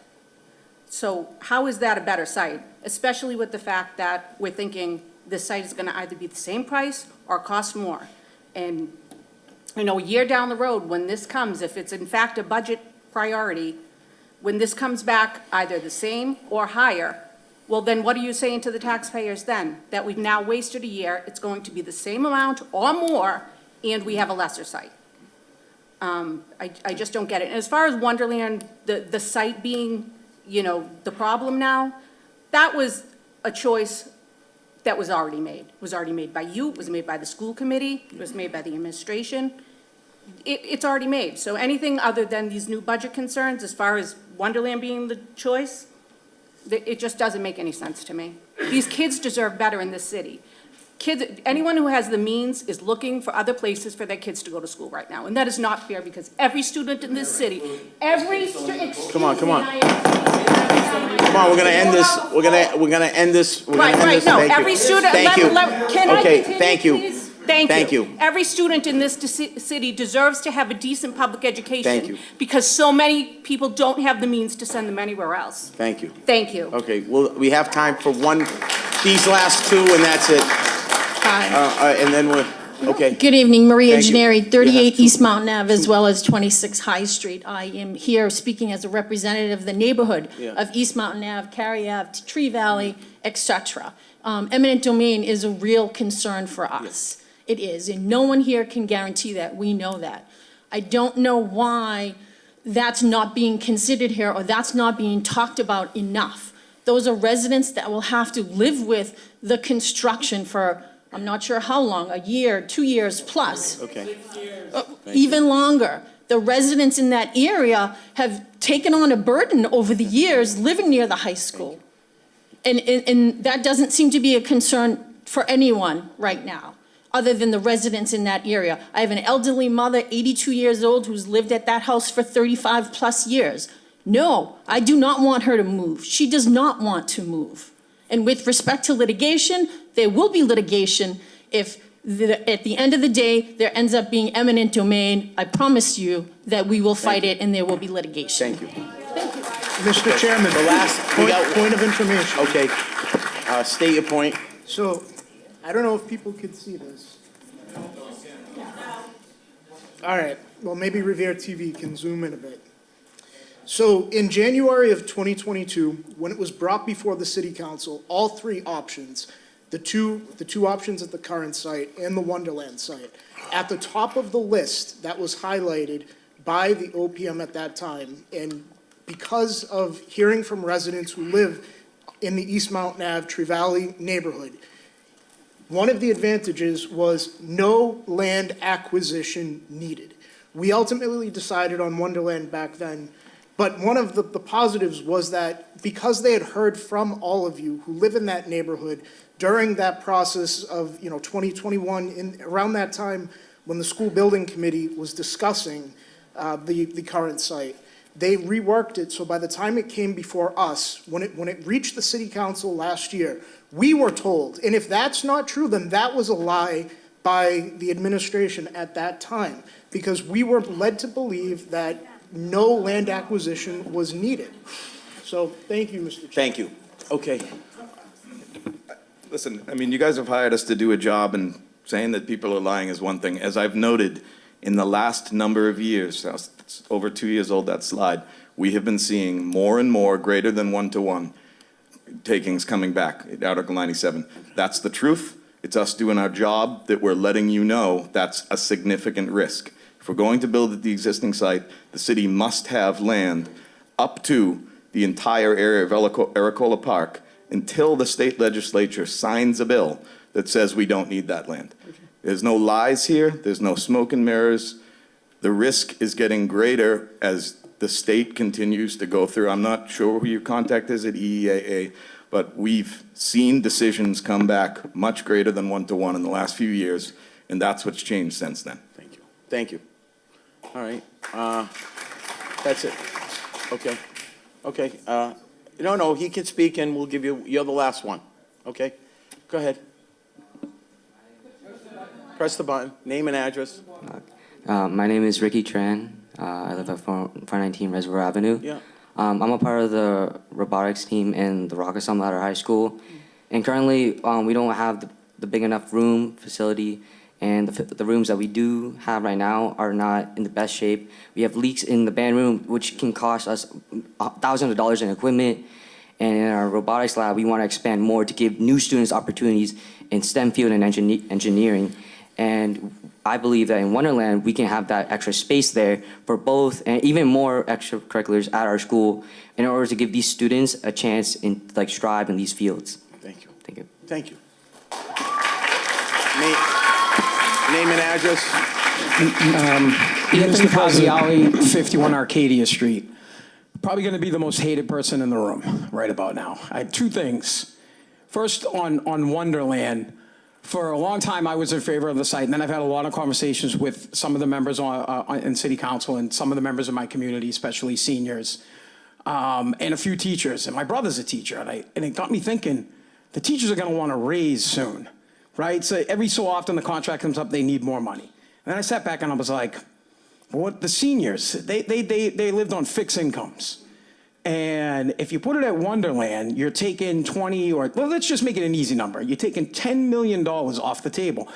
So how is that a better site, especially with the fact that we're thinking this site is gonna either be the same price or cost more? And, you know, a year down the road, when this comes, if it's in fact a budget priority, when this comes back either the same or higher, well, then what are you saying to the taxpayers then? That we've now wasted a year, it's going to be the same amount or more, and we have a lesser site? I just don't get it. And as far as Wonderland, the site being, you know, the problem now, that was a choice that was already made. It was already made by you, it was made by the school committee, it was made by the administration. It's already made. So anything other than these new budget concerns, as far as Wonderland being the choice, it just doesn't make any sense to me. These kids deserve better in this city. Kids, anyone who has the means is looking for other places for their kids to go to school right now. And that is not fair, because every student in this city, Come on. Come on, we're gonna end this, we're gonna end this, we're gonna end this. no, Thank you. every student, Thank you. can I Okay, continue, thank you. please? Thank you. Thank you. Every student in this city deserves to have a decent public education. Thank you. Because so many people don't have the means to send them anywhere else. Thank you. Thank you. Okay, well, we have time for these last two, and that's it. And then we're, okay. Good evening, Maria Thank you. Gennari, You 38 have two- East Mountain Ave, as well as 26 High Street. I am here speaking as a representative of the neighborhood Yeah. of East Mountain Ave, Cary Ave, Tree Valley, et cetera. Eminent domain is a real concern for us. It is, and no one here can guarantee that. We know that. I don't know why that's not being considered here, or that's not being talked about enough. Those are residents that will have to live with the construction for, I'm not sure how long, a year, 2 years plus. Okay. Even longer. The residents in that area have taken on a burden over the years living near the high school. And that doesn't seem to be a concern for anyone right now, other than the residents in that area. I have an elderly mother, 82 years old, who's lived at that house for 35 plus years. No, I do not want her to move. She does not want to move. And with respect to litigation, there will be litigation if at the end of the day, there ends up being eminent domain. I promise you that we will fight it and there will be litigation. Thank you. Mr. Chairman, The last, we got, point of information. okay, state your point. So, I don't know if people could see this. All right, well, maybe Revere TV can zoom in a bit. So in January of 2022, when it was brought before the city council, all three options, the two options at the current site and the Wonderland site, at the top of the list that was highlighted by the OPM at that time, and because of hearing from residents who live in the East Mountain Ave, Tree Valley neighborhood, one of the advantages was no land acquisition needed. We ultimately decided on Wonderland back then, but one of the positives was that because they had heard from all of you who live in that neighborhood during that process of, 2021, around that time when the school building committee was discussing the current site, they reworked it, so by the time it came before us, when it reached the city council last year, we were told, and if that's not true, then that was a lie by the administration at that time, because we were led to believe that no land acquisition was needed. So, thank you, Mr. Chair. Thank you. Okay. Listen, I mean, you guys have hired us to do a job, and saying that people are lying is one thing. As I've noted, in the last number of years, it's over 2 years old, that slide, we have been seeing more and more greater than 1-to-1 takings coming back at Article 97. That's the truth. It's us doing our job that we're letting you know that's a significant risk. If we're going to build at the existing site, the city must have land up to the entire area of Aracola Park until the state legislature signs a bill that says we don't need that land. There's no lies here. There's no smoke and mirrors. The risk is getting greater as the state continues to go through. I'm not sure who your contact is at EEAA, but we've seen decisions come back much greater than 1-to-1 in the last few years, and that's what's changed since then. Thank you. Thank you. All right. That's it. Okay. Okay. No, he can speak, and we'll give you, you're the last one. Okay? Go ahead. Press the button. Name and address. My name is Ricky Tran. I live at 419 Reservoir Avenue. Yeah. I'm a part of the robotics team in the Rockasum Ladder High School. And currently, we don't have the big enough room, facility, and the rooms that we do have right now are not in the best shape. We have leaks in the band room, which can cost us thousands of dollars in equipment. And in our robotics lab, we want to expand more to give new students opportunities in STEM field and engineering. And I believe that in Wonderland, we can have that extra space there for both and even more extracurriculars at our school in order to give these students a chance in strive in these fields. Thank you. Thank you. Thank you. Name and address. Mr. Faziali, 51 Arcadia Street. Probably going to be the most hated person in the room right about now. I have two things. First, on Wonderland. For a long time, I was in favor of the site, and then I've had a lot of conversations with some of the members in City Council and some of the members of my community, especially seniors, and a few teachers. And my brother's a teacher, and it got me thinking, the teachers are going to want a raise soon, right? So every so often, the contract comes up, they need more money. And then I sat back and I was like, what the seniors, they lived on fixed incomes. And if you put it at Wonderland, you're taking 20 or, well, let's just make it an easy number. You're taking $10 million off the table.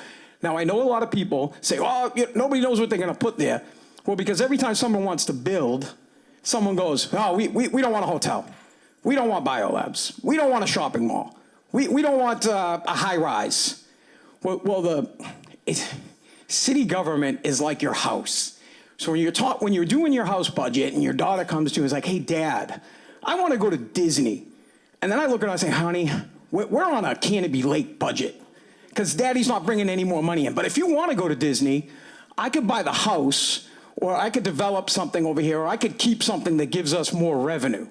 Now, I know a lot of people say, oh, nobody knows what they're going to put there. Well, because every time someone wants to build, someone goes, oh, we don't want a hotel. We don't want biolabs. We don't want a shopping mall. We don't want a high rise. Well, city government is like your house. So when you're doing your house budget and your daughter comes to you and is like, hey, Dad, I want to go to Disney. And then I look at her and I say, honey, we're on a Canopy Lake budget because Daddy's not bringing any more money in. But if you want to go to Disney, I could buy the house, or I could develop something over here, or I could keep something that gives us more revenue.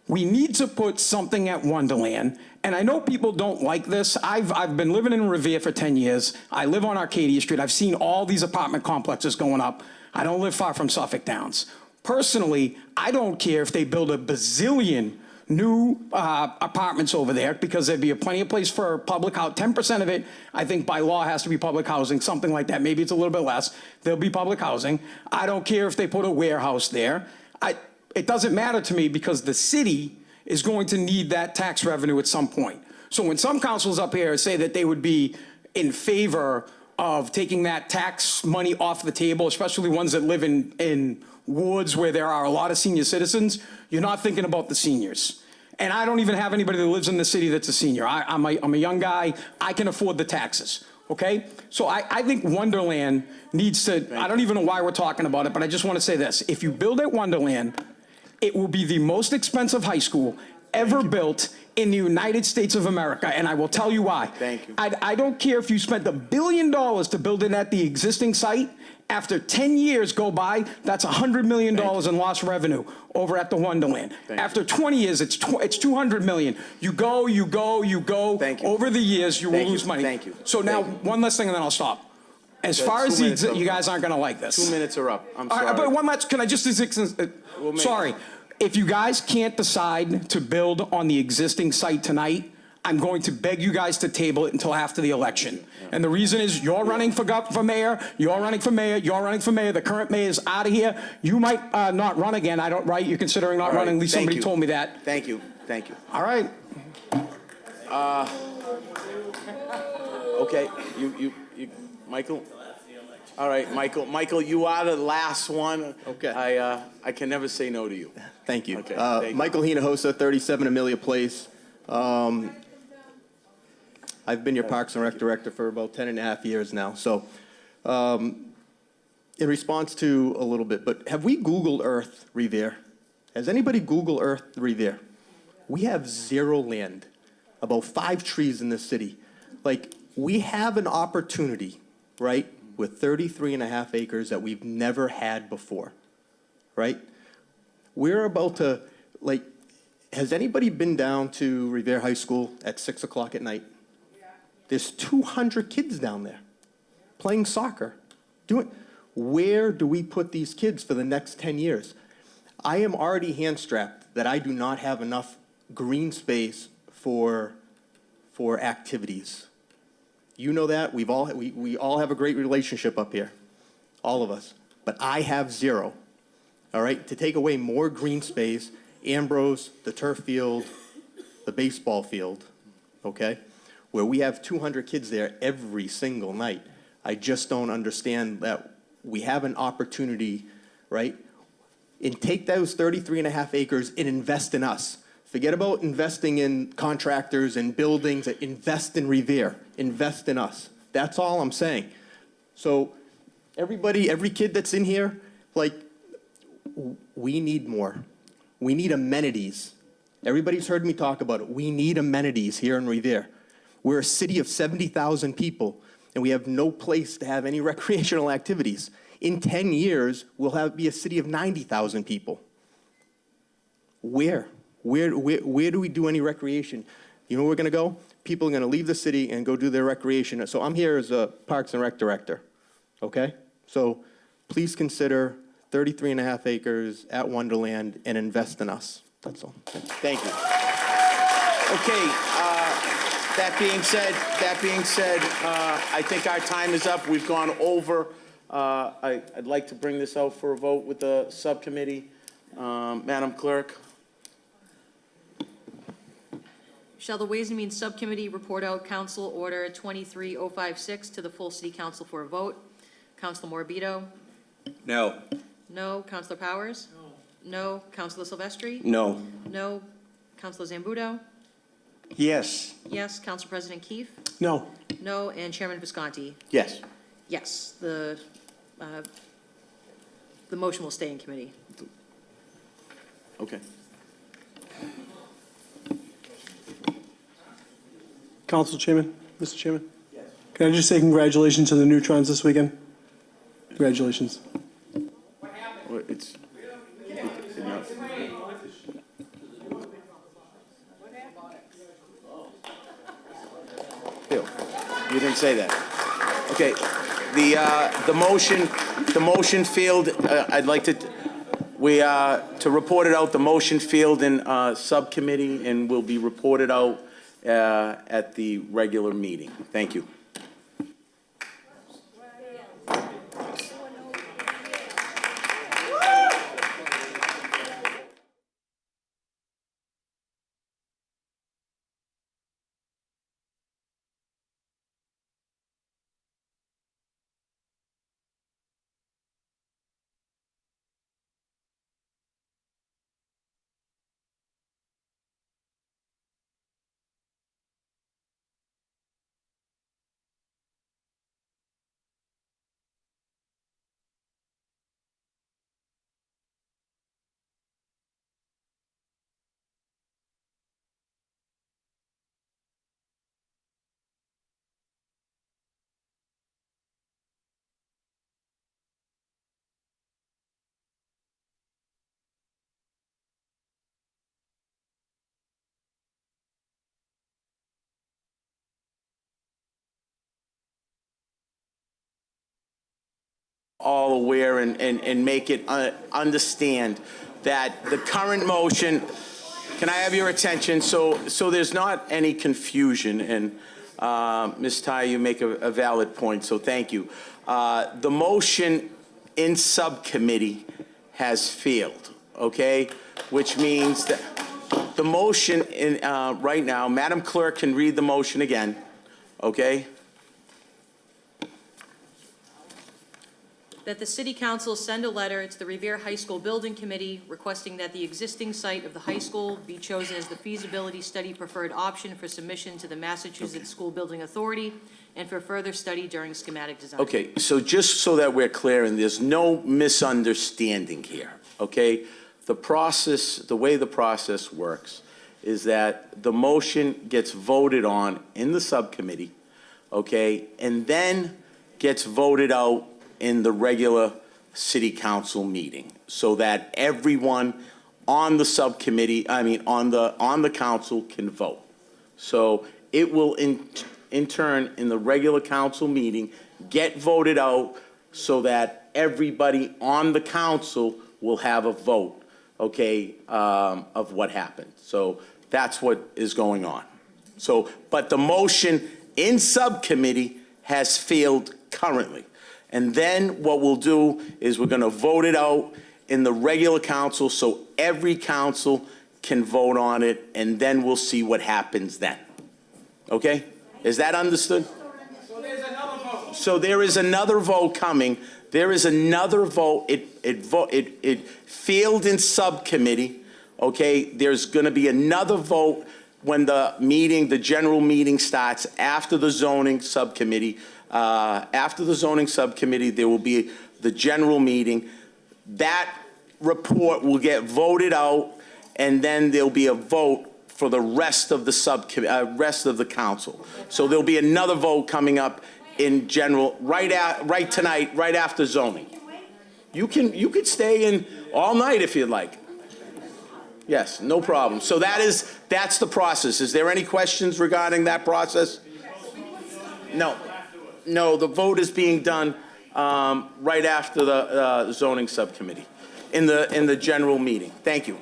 We need to put something at Wonderland. And I know people don't like this. I've been living in Revere for 10 years. I live on Arcadia Street. I've seen all these apartment complexes going up. I don't live far from Suffolk Downs. Personally, I don't care if they build a bazillion new apartments over there because there'd be plenty of place for public housing. 10% of it, I think by law has to be public housing, something like that. Maybe it's a little bit less. There'll be public housing. I don't care if they put a warehouse there. It doesn't matter to me because the city is going to need that tax revenue at some point. So when some councils up here say that they would be in favor of taking that tax money off the table, especially ones that live in wards where there are a lot of senior citizens, you're not thinking about the seniors. And I don't even have anybody that lives in the city that's a senior. I'm a young guy. I can afford the taxes, okay? So I think Wonderland needs to, I don't even know why we're talking about it, but I just want to say this. If you build at Wonderland, it will be the most expensive high school ever built in the United States of America, and I will tell you why. Thank you. I don't care if you spent $1 billion to build it at the existing site. After 10 years go by, that's $100 million in lost revenue over at the Wonderland. After 20 years, it's $200 million. You go. Thank you. Over the years, you will lose money. Thank you. So now, Thank one last thing, and then I'll stop. As That's far as 2 minutes the, up. you guys aren't going to like this. 2 minutes are up. I'm All sorry. right, but one last, can I just, We'll make- sorry. If you guys can't decide to build on the existing site tonight, I'm going to beg you guys to table it until after the election. And the reason is you're running for mayor, you're running for mayor, you're running for mayor, the current mayor is out of here. You might not run again, I don't, right? You're considering not All right, running, at least thank somebody you. told me that. Thank you. Thank you. All right. Okay, you, Michael? All right, Michael, you are the last one. Okay. I can never say no to you. Thank you. Okay, thank you. Michael Hinojosa, 37 Amelia Place. I've been your Parks and Rec director for about 10 and a half years now. So in response to a little bit, but have we Googled Earth Revere? Has anybody Googled Earth Revere? We have 0 land, about 5 trees in this city. Like, we have an opportunity, right, with 33 and a half acres that we've never had before, right? We're about to, like, has anybody been down to Revere High School at 6 o'clock at night? There's 200 kids down there playing soccer. Where do we put these kids for the next 10 years? I am already hand-strapped that I do not have enough green space for activities. You know that. We all have a great relationship up here, all of us. But I have 0, all right? To take away more green space, Ambrose, the turf field, the baseball field, okay? Where we have 200 kids there every single night. I just don't understand that we have an opportunity, right? And take those 33 and a half acres and invest in us. Forget about investing in contractors and buildings. Invest in Revere. Invest in us. That's all I'm saying. So everybody, every kid that's in here, like, we need more. We need amenities. Everybody's heard me talk about it. We need amenities here in Revere. We're a city of 70,000 people, and we have no place to have any recreational activities. In 10 years, we'll be a city of 90,000 people. Where do we do any recreation? You know where we're gonna go? People are gonna leave the city and go do their recreation. So I'm here as a Parks and Rec director, okay? So please consider 33 and a half acres at Wonderland and invest in us. That's all. Thank you. Okay, that being said, I think our time is up. We've gone over. I'd like to bring this out for a vote with the subcommittee. Madam Clerk? Shall the Ways and Means Subcommittee report out Council Order 23056 to the full City Council for a vote? Councilor Morbido? No. No. Councilor Powers? No. No. Councilor Silvestri? No. No. Councilor Zambudo? Yes. Yes. Council President Keefe? No. No. And Chairman Visconti? Yes. Yes. The motion will stay in committee. Okay. Council Chairman, Mr. Chairman? Yes. Can I just say congratulations to the Neutrons this weekend? Congratulations. Well, it's. Bill, you didn't say that. Okay, the motion failed. I'd like to report it out. The motion failed in subcommittee and will be reported out at the regular meeting. Thank you. all aware and make it understand that the current motion, can I have your attention? So there's not any confusion, and Ms. Ty, you make a valid point, so thank you. The motion in subcommittee has failed, okay? Which means that the motion in, right now, Madam Clerk can read the motion again, okay? That the City Council send a letter to the Revere High School Building Committee requesting that the existing site of the high school be chosen as the feasibility study preferred option for submission to the Massachusetts School Building Authority and for further study during schematic design. Okay, so just so that we're clear and there's no misunderstanding here, okay? The process, the way the process works is that the motion gets voted on in the subcommittee, okay, and then gets voted out in the regular city council meeting so that everyone on the subcommittee, on the council can vote. So it will in turn in the regular council meeting get voted out so that everybody on the council will have a vote, okay, of what happened. So that's what is going on. So, but the motion in subcommittee has failed currently. And then what we'll do is we're going to vote it out in the regular council so every council can vote on it, and then we'll see what happens then. Okay? Is that understood? So there's another vote. So there is another vote coming. There is another vote. It failed in subcommittee. Okay? There's going to be another vote when the meeting, the general meeting starts after the zoning subcommittee. After the zoning subcommittee, there will be the general meeting. That report will get voted out, and then there'll be a vote for the rest of the rest of the council. So there'll be another vote coming up in general right tonight, right after zoning. You could stay in all night if you'd like. Yes, no problem. So that's the process. Is there any questions regarding that process? No. No, the vote is being done right after the zoning subcommittee in the general meeting. Thank you.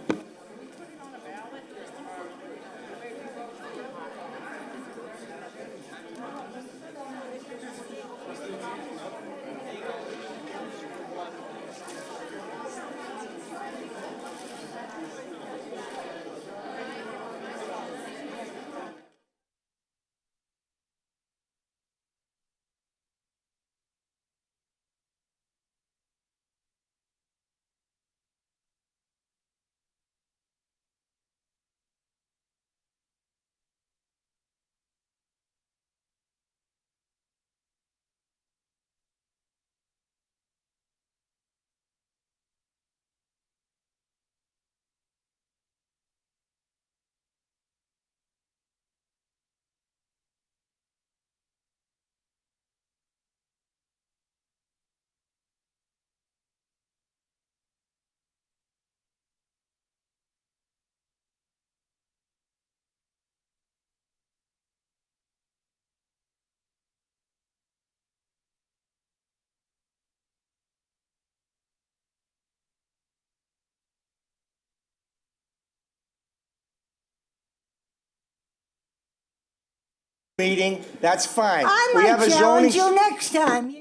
Meeting, that's fine. I We have might a challenge zoning. you next time.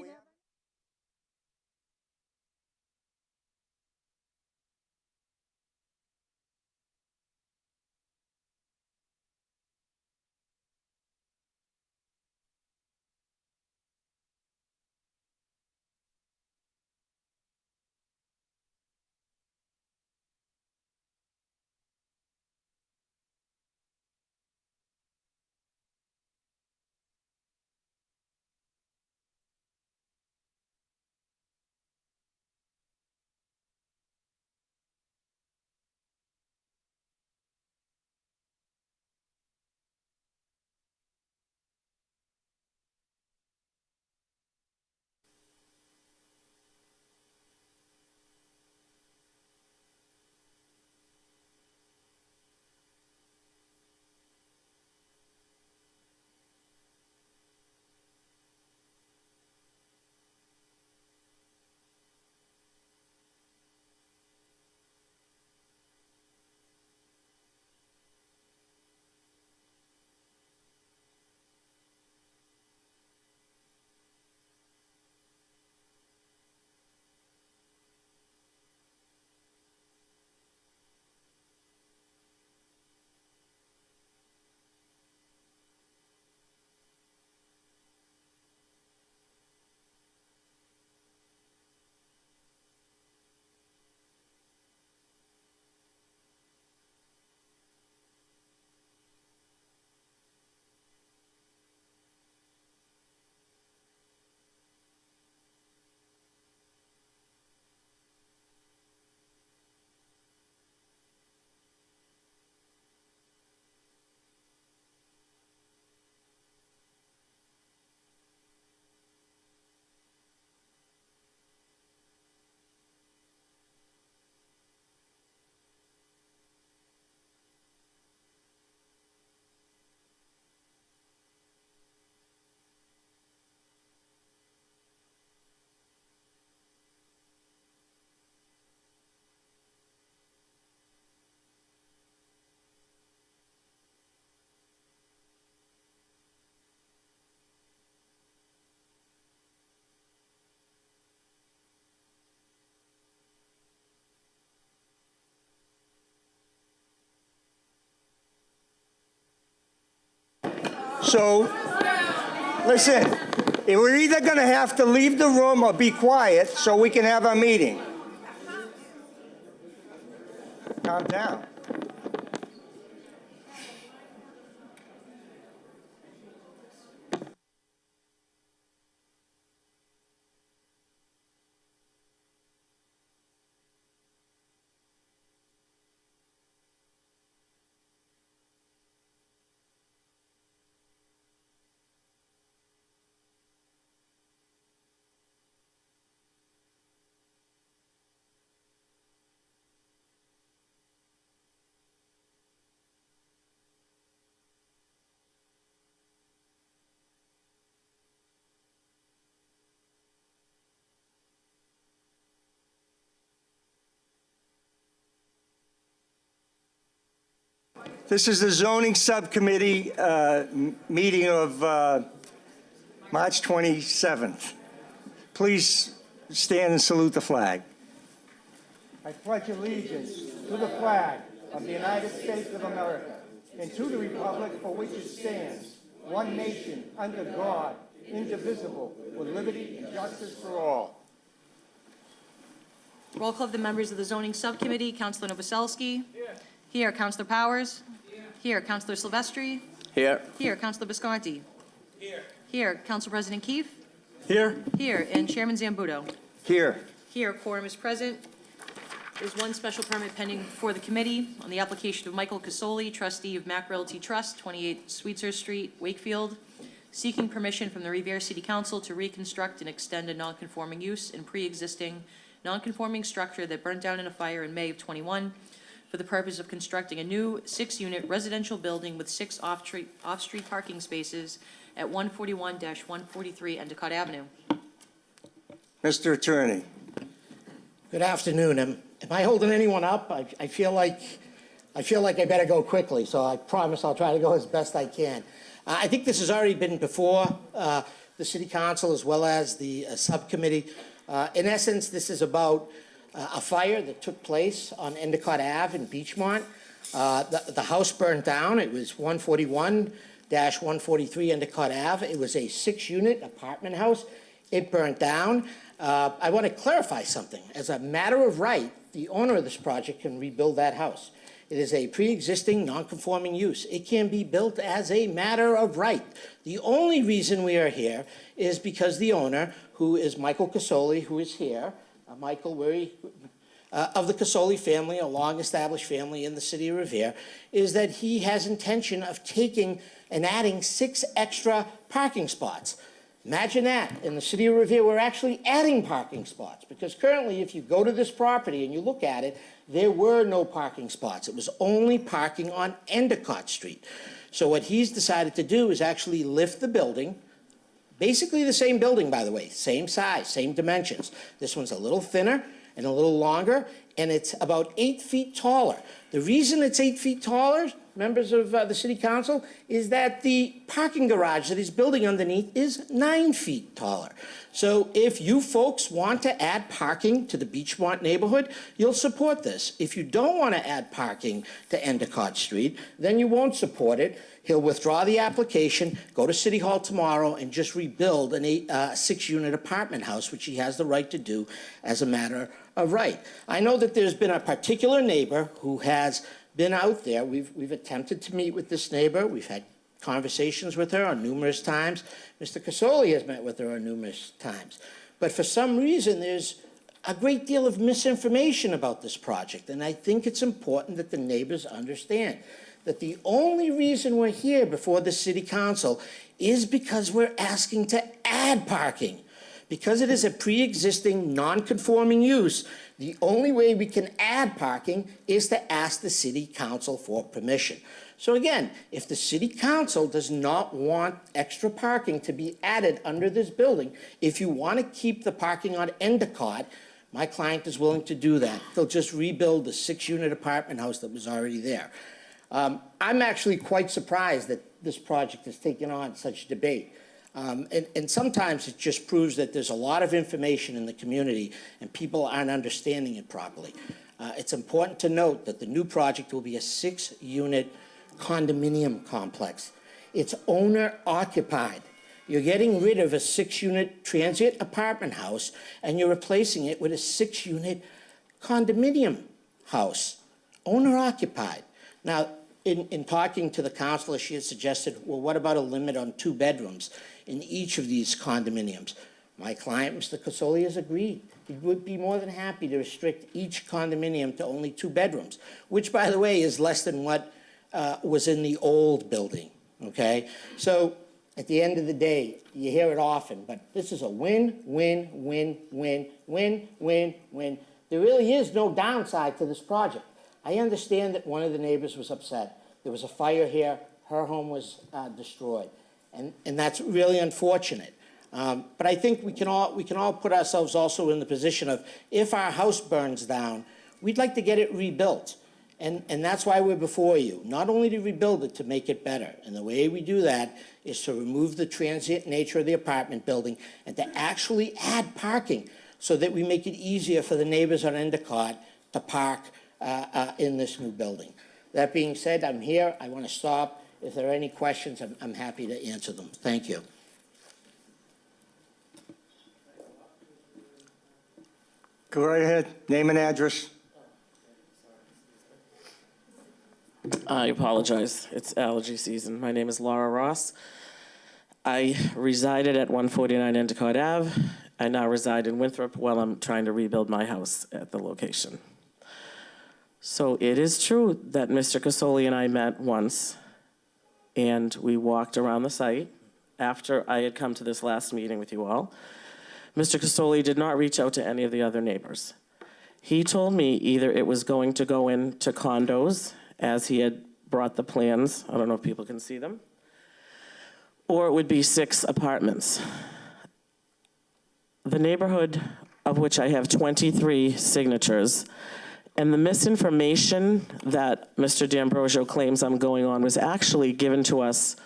So, listen, we're either going to have to leave the room or be quiet so we can have our meeting. Calm down. This is the zoning subcommittee meeting of March 27th. Please stand and salute the flag. I pledge allegiance to the flag of the United States of America and to the republic for which it stands, one nation, under God, indivisible, with liberty and justice for all. Roll call of the members of the zoning subcommittee. Councilor Novoselsky. Here. Councilor Powers. Here. Councilor Silvestri. Here. Here. Councilor Visconti. Here. Council President Keefe. Here. Here. And Chairman Zambudo. Here. Here. Quorum is present. There's one special permit pending before the committee on the application of Michael Casoli, trustee of Mac Realty Trust, 28 Sweetser Street, Wakefield, seeking permission from the Revere City Council to reconstruct and extend a non-conforming use in pre-existing non-conforming structure that burnt down in a fire in May of 21 for the purpose of constructing a new 6-unit residential building with 6 off-street parking spaces at 141-143 Endicott Avenue. Mr. Attorney. Good afternoon. Am I holding anyone up? I feel like I better go quickly, so I promise I'll try to go as best I can. I think this has already been before the City Council as well as the subcommittee. In essence, this is about a fire that took place on Endicott Ave in Beachmont. The house burned down. It was 141-143 Endicott Ave. It was a 6-unit apartment house. It burnt down. I want to clarify something. As a matter of right, the owner of this project can rebuild that house. It is a pre-existing non-conforming use. It can be built as a matter of right. The only reason we are here is because the owner, who is Michael Casoli, who is here, Michael, of the Casoli family, a long-established family in the city of Revere, is that he has intention of taking and adding 6 extra parking spots. Imagine that. In the city of Revere, we're actually adding parking spots, because currently, if you go to this property and you look at it, there were no parking spots. It was only parking on Endicott Street. So what he's decided to do is actually lift the building, basically the same building, by the way, same size, same dimensions. This one's a little thinner and a little longer, and it's about 8 feet taller. The reason it's 8 feet taller, members of the City Council, is that the parking garage that he's building underneath is 9 feet taller. So if you folks want to add parking to the Beachmont neighborhood, you'll support this. If you don't want to add parking to Endicott Street, then you won't support it. He'll withdraw the application, go to City Hall tomorrow, and just rebuild a 6-unit apartment house, which he has the right to do as a matter of right. I know that there's been a particular neighbor who has been out there. We've attempted to meet with this neighbor. We've had conversations with her on numerous times. Mr. Casoli has met with her on numerous times. But for some reason, there's a great deal of misinformation about this project, and I think it's important that the neighbors understand that the only reason we're here before the City Council is because we're asking to add parking. Because it is a pre-existing non-conforming use, the only way we can add parking is to ask the City Council for permission. So again, if the City Council does not want extra parking to be added under this building, if you want to keep the parking on Endicott, my client is willing to do that. They'll just rebuild the 6-unit apartment house that was already there. I'm actually quite surprised that this project has taken on such debate. And sometimes it just proves that there's a lot of information in the community and people aren't understanding it properly. It's important to note that the new project will be a 6-unit condominium complex. It's owner occupied. You're getting rid of a 6-unit transient apartment house and you're replacing it with a 6-unit condominium house, owner occupied. Now, in talking to the counselor, she had suggested, well, what about a limit on 2 bedrooms in each of these condominiums? My client, Mr. Casoli, has agreed. He would be more than happy to restrict each condominium to only 2 bedrooms, which, by the way, is less than what was in the old building, okay? So at the end of the day, you hear it often, but this is a win, win, win, win, win, win, win. There really is no downside to this project. I understand that one of the neighbors was upset. There was a fire here, her home was destroyed, and that's really unfortunate. But I think we can all put ourselves also in the position of, if our house burns down, we'd like to get it rebuilt. And that's why we're before you, not only to rebuild it, to make it better. And the way we do that is to remove the transient nature of the apartment building and to actually add parking so that we make it easier for the neighbors on Endicott to park in this new building. That being said, I'm here. I want to stop. If there are any questions, I'm happy to answer them. Thank you. Go right ahead, name and address. I apologize. It's allergy season. My name is Laura Ross. I resided at 149 Endicott Ave. I now reside in Winthrop while I'm trying to rebuild my house at the location. So it is true that Mr. Casoli and I met once, and we walked around the site after I had come to this last meeting with you all. Mr. Casoli did not reach out to any of the other neighbors. He told me either it was going to go into condos, as he had brought the plans, I don't know if people can see them, or it would be 6 apartments. The neighborhood, of which I have 23 signatures, and the misinformation that Mr. D'Ambrosio claims I'm going on was actually given to us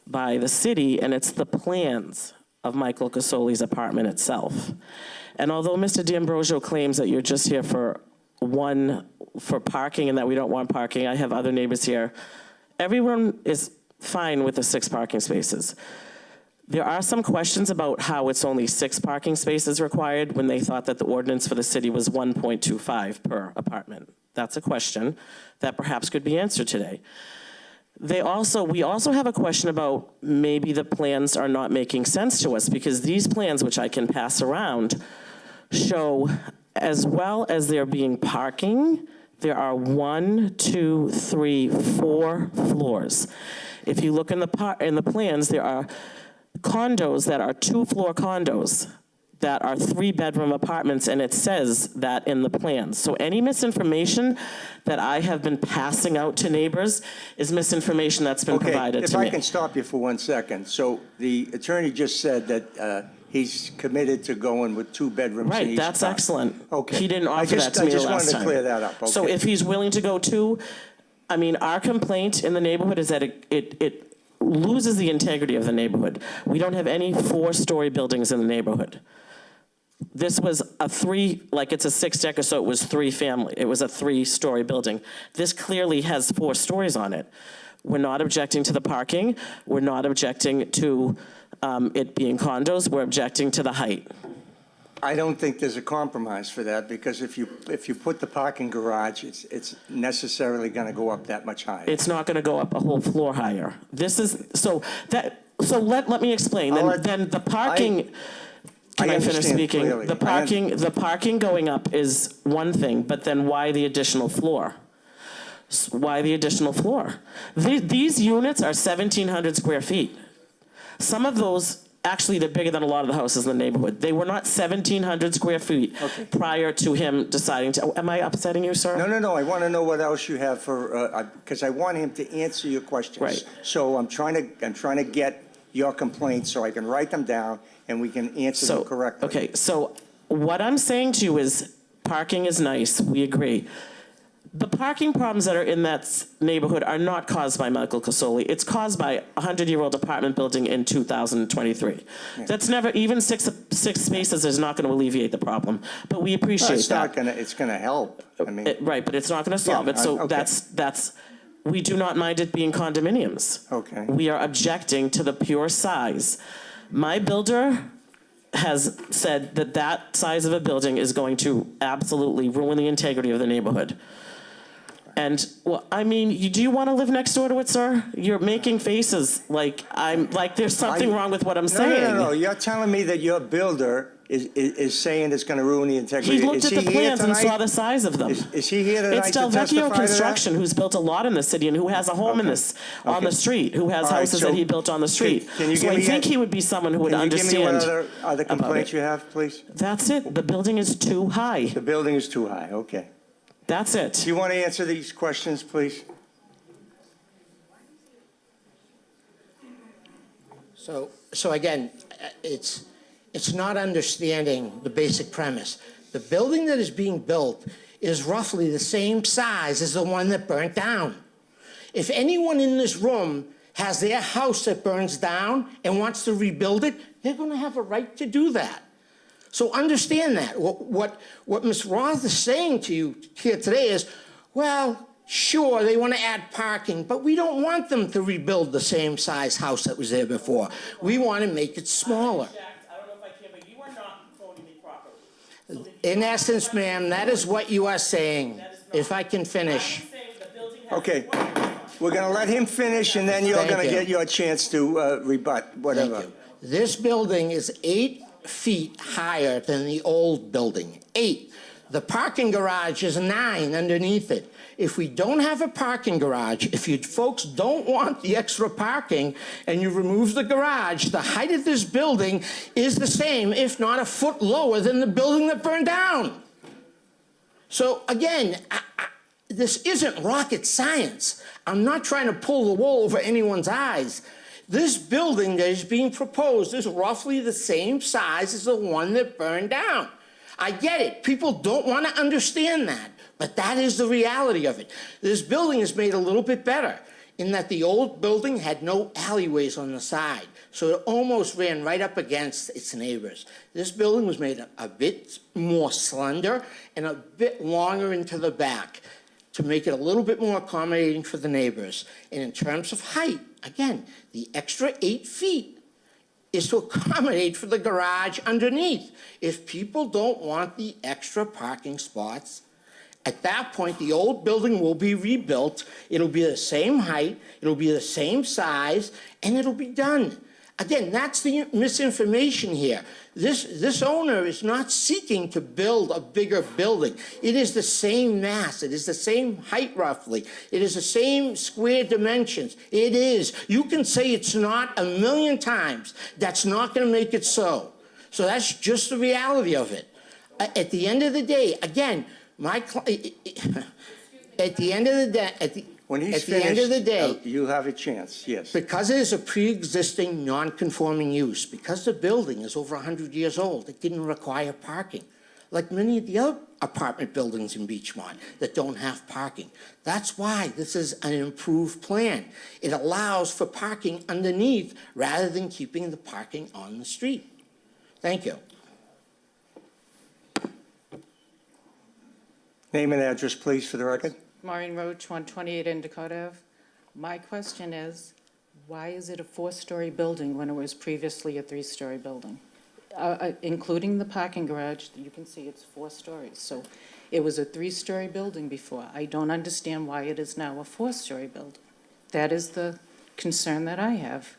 by the city, and it's the plans of Michael Casoli's apartment itself. And although Mr. D'Ambrosio claims that you're just here for parking and that we don't want parking, I have other neighbors here. Everyone is fine with the 6 parking spaces. There are some questions about how it's only 6 parking spaces required when they thought that the ordinance for the city was 1.25 per apartment. That's a question that perhaps could be answered today. We also have a question about maybe the plans are not making sense to us, because these plans, which I can pass around, show, as well as there being parking, there are 1, 2, 3, 4 floors. If you look in the plans, there are condos that are 2-floor condos that are 3-bedroom apartments, and it says that in the plans. So any misinformation that I have been passing out to neighbors is misinformation that's been provided to me. If I can stop you for 1 second. So the attorney just said that he's committed to going with 2 bedrooms in each Right, that's spot. excellent. Okay. He didn't offer that to me the last time. I just wanted to clear that up. Okay. So if he's willing to go 2, I mean, our complaint in the neighborhood is that it loses the integrity of the neighborhood. We don't have any 4-story buildings in the neighborhood. This was it's a 6-decker, so it was 3 family. It was a 3-story building. This clearly has 4 stories on it. We're not objecting to the parking. We're not objecting to it being condos. We're objecting to the height. I don't think there's a compromise for that, because if you put the parking garage, it's necessarily going to go up that much higher. It's not going to go up a whole floor higher. So let me explain. Then the parking. Can I finish speaking? Clearly. The parking going up is one thing, but then why the additional floor? Why the additional floor? These units are 1,700 square feet. Some of those, actually, they're bigger than a lot of the houses in the neighborhood. They were not 1,700 square feet prior to him deciding to. Am I upsetting you, sir? No. I want to know what else you have for, because I want him to answer your questions. Right. So I'm trying to get your complaints so I can write them down and we can answer them correctly. Okay, so what I'm saying to you is parking is nice. We agree. The parking problems that are in that neighborhood are not caused by Michael Casoli. It's caused by a 100-year-old apartment building in 2023. Yeah. That's never, even six spaces is not going to alleviate the problem. But we appreciate that. It's going to help. I mean, right, but it's not going to solve it. So okay. that's We do not mind it being condominiums. Okay. We are objecting to the pure size. My builder has said that that size of a building is going to absolutely ruin the integrity of the neighborhood. And, well, I mean, do you want to live next door to it, sir? You're making faces like there's something wrong with what I'm saying. No, you're telling me that your builder is saying it's going to ruin the integrity. He looked at the plans and saw the size of them. Is he here tonight It's to Del testify Vecchio to that? Construction, who's built a lot in the city and who has a home in this, on the street, who has All right, houses so that he built on the street. can you So give I me think a- he would be someone who would Can you give me understand what other about complaints it. you have, please? That's it. The building is too high. The building is too high, okay. That's it. Do you want to answer these questions, please? So again, it's not understanding the basic premise. The building that is being built is roughly the same size as the one that burnt down. If anyone in this room has their house that burns down and wants to rebuild it, they're going to have a right to do that. So understand that. What Ms. Roth is saying to you here today is, well, sure, they want to add parking, but we don't want them to rebuild the same size house that was there before. We want to make it smaller. I don't know if I can, but you are not voting me properly. In essence, ma'am, that is what you are saying, if I can finish. Okay. We're going to let him finish, and then you're Thank going to you. get your chance to rebut, whatever. Thank you. This building is 8 feet higher than the old building, 8. The parking garage is 9 underneath it. If we don't have a parking garage, if you folks don't want the extra parking and you remove the garage, the height of this building is the same, if not a foot lower than the building that burned down. So again, this isn't rocket science. I'm not trying to pull the wool over anyone's eyes. This building that is being proposed is roughly the same size as the one that burned down. I get it. People don't want to understand that, but that is the reality of it. This building is made a little bit better in that the old building had no alleyways on the side, so it almost ran right up against its neighbors. This building was made a bit more slender and a bit longer into the back to make it a little bit more accommodating for the neighbors. And in terms of height, again, the extra 8 feet is to accommodate for the garage underneath. If people don't want the extra parking spots, at that point, the old building will be rebuilt. It'll be the same height, it'll be the same size, and it'll be done. Again, that's the misinformation here. This owner is not seeking to build a bigger building. It is the same mass. It is the same height, roughly. It is the same square dimensions. It is. You can say it's not 1,000,000 times. That's not going to make it so. So that's just the reality of it. At the end of the day, again, at the end of the day, When he's at the end of the finished, day, you have a chance, yes. because it is a pre-existing non-conforming use, because the building is over 100 years old, it didn't require parking, like many of the other apartment buildings in Beachmont that don't have parking. That's why this is an improved plan. It allows for parking underneath rather than keeping the parking on the street. Thank you. Name and address, please, for the record. Maureen Roach, 128 Endicott Ave. My question is, why is it a 4-story building when it was previously a 3-story building? Including the parking garage, you can see it's 4 stories. So it was a 3-story building before. I don't understand why it is now a 4-story building. That is the concern that I have.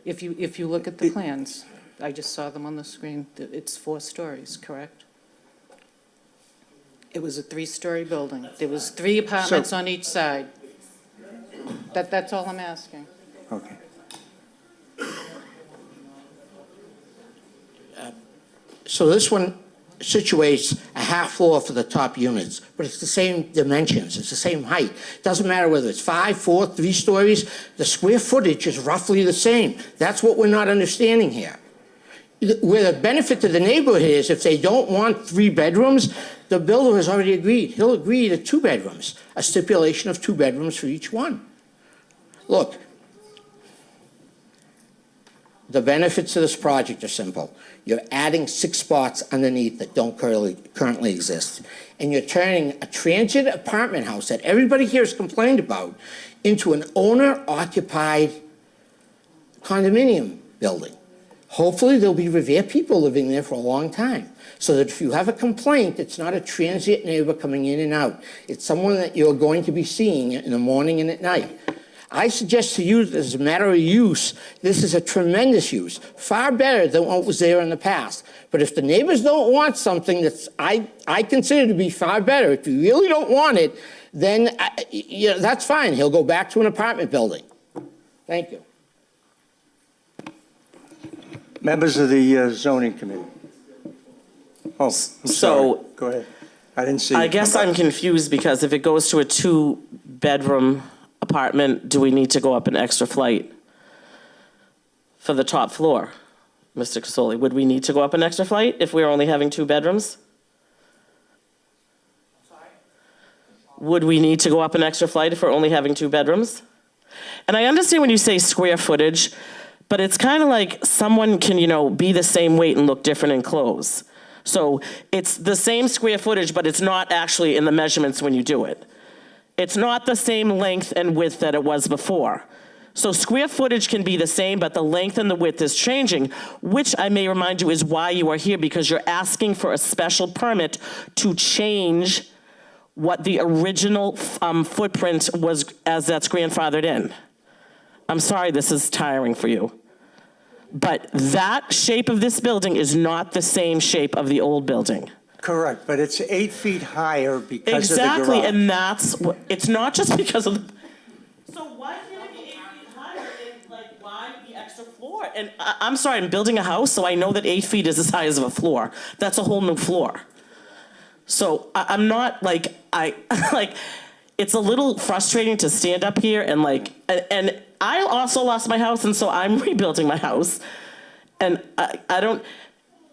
If you look at the plans, I just saw them on the screen, it's 4 stories, correct? It was a 3-story building. There was 3 apartments on each side. That's all I'm asking. Okay. So this one situates a half floor for the top units, but it's the same dimensions, it's the same height. Doesn't matter whether it's 5, 4, 3 stories, the square footage is roughly the same. That's what we're not understanding here. Where the benefit to the neighborhood is, if they don't want 3 bedrooms, the builder has already agreed. He'll agree to 2 bedrooms, a stipulation of 2 bedrooms for each one. Look, The benefits of this project are simple. You're adding 6 spots underneath that don't currently exist. And you're turning a transient apartment house that everybody here has complained about into an owner-occupied condominium building. Hopefully, there'll be Revere people living there for a long time, so that if you have a complaint, it's not a transient neighbor coming in and out. It's someone that you're going to be seeing in the morning and at night. I suggest to you, as a matter of use, this is a tremendous use, far better than what was there in the past. But if the neighbors don't want something that's I consider to be far better, if you really don't want it, then that's fine. He'll go back to an apartment building. Thank you. Members of the zoning committee. Oh, I'm sorry. Go ahead. I didn't see. I guess I'm confused because if it goes to a 2-bedroom apartment, do we need to go up an extra flight for the top floor, Mr. Casoli? Would we need to go up an extra flight if we're only having 2 bedrooms? Would we need to go up an extra flight if we're only having 2 bedrooms? And I understand when you say square footage, but it's kind of like someone can, be the same weight and look different in clothes. So it's the same square footage, but it's not actually in the measurements when you do it. It's not the same length and width that it was before. So square footage can be the same, but the length and the width is changing, which I may remind you is why you are here, because you're asking for a special permit to change what the original footprint was as that's grandfathered in. I'm sorry this is tiring for you. But that shape of this building is not the same shape of the old building. Correct, but it's 8 feet higher because of the garage. Exactly, and that's what, it's not just because of the, so why can't it be 8 feet higher and why the extra floor? And I'm sorry, I'm building a house, so I know that 8 feet is the size of a floor. That's a whole new floor. So I'm not it's a little frustrating to stand up here and and I also lost my house, and so I'm rebuilding my house. And I don't,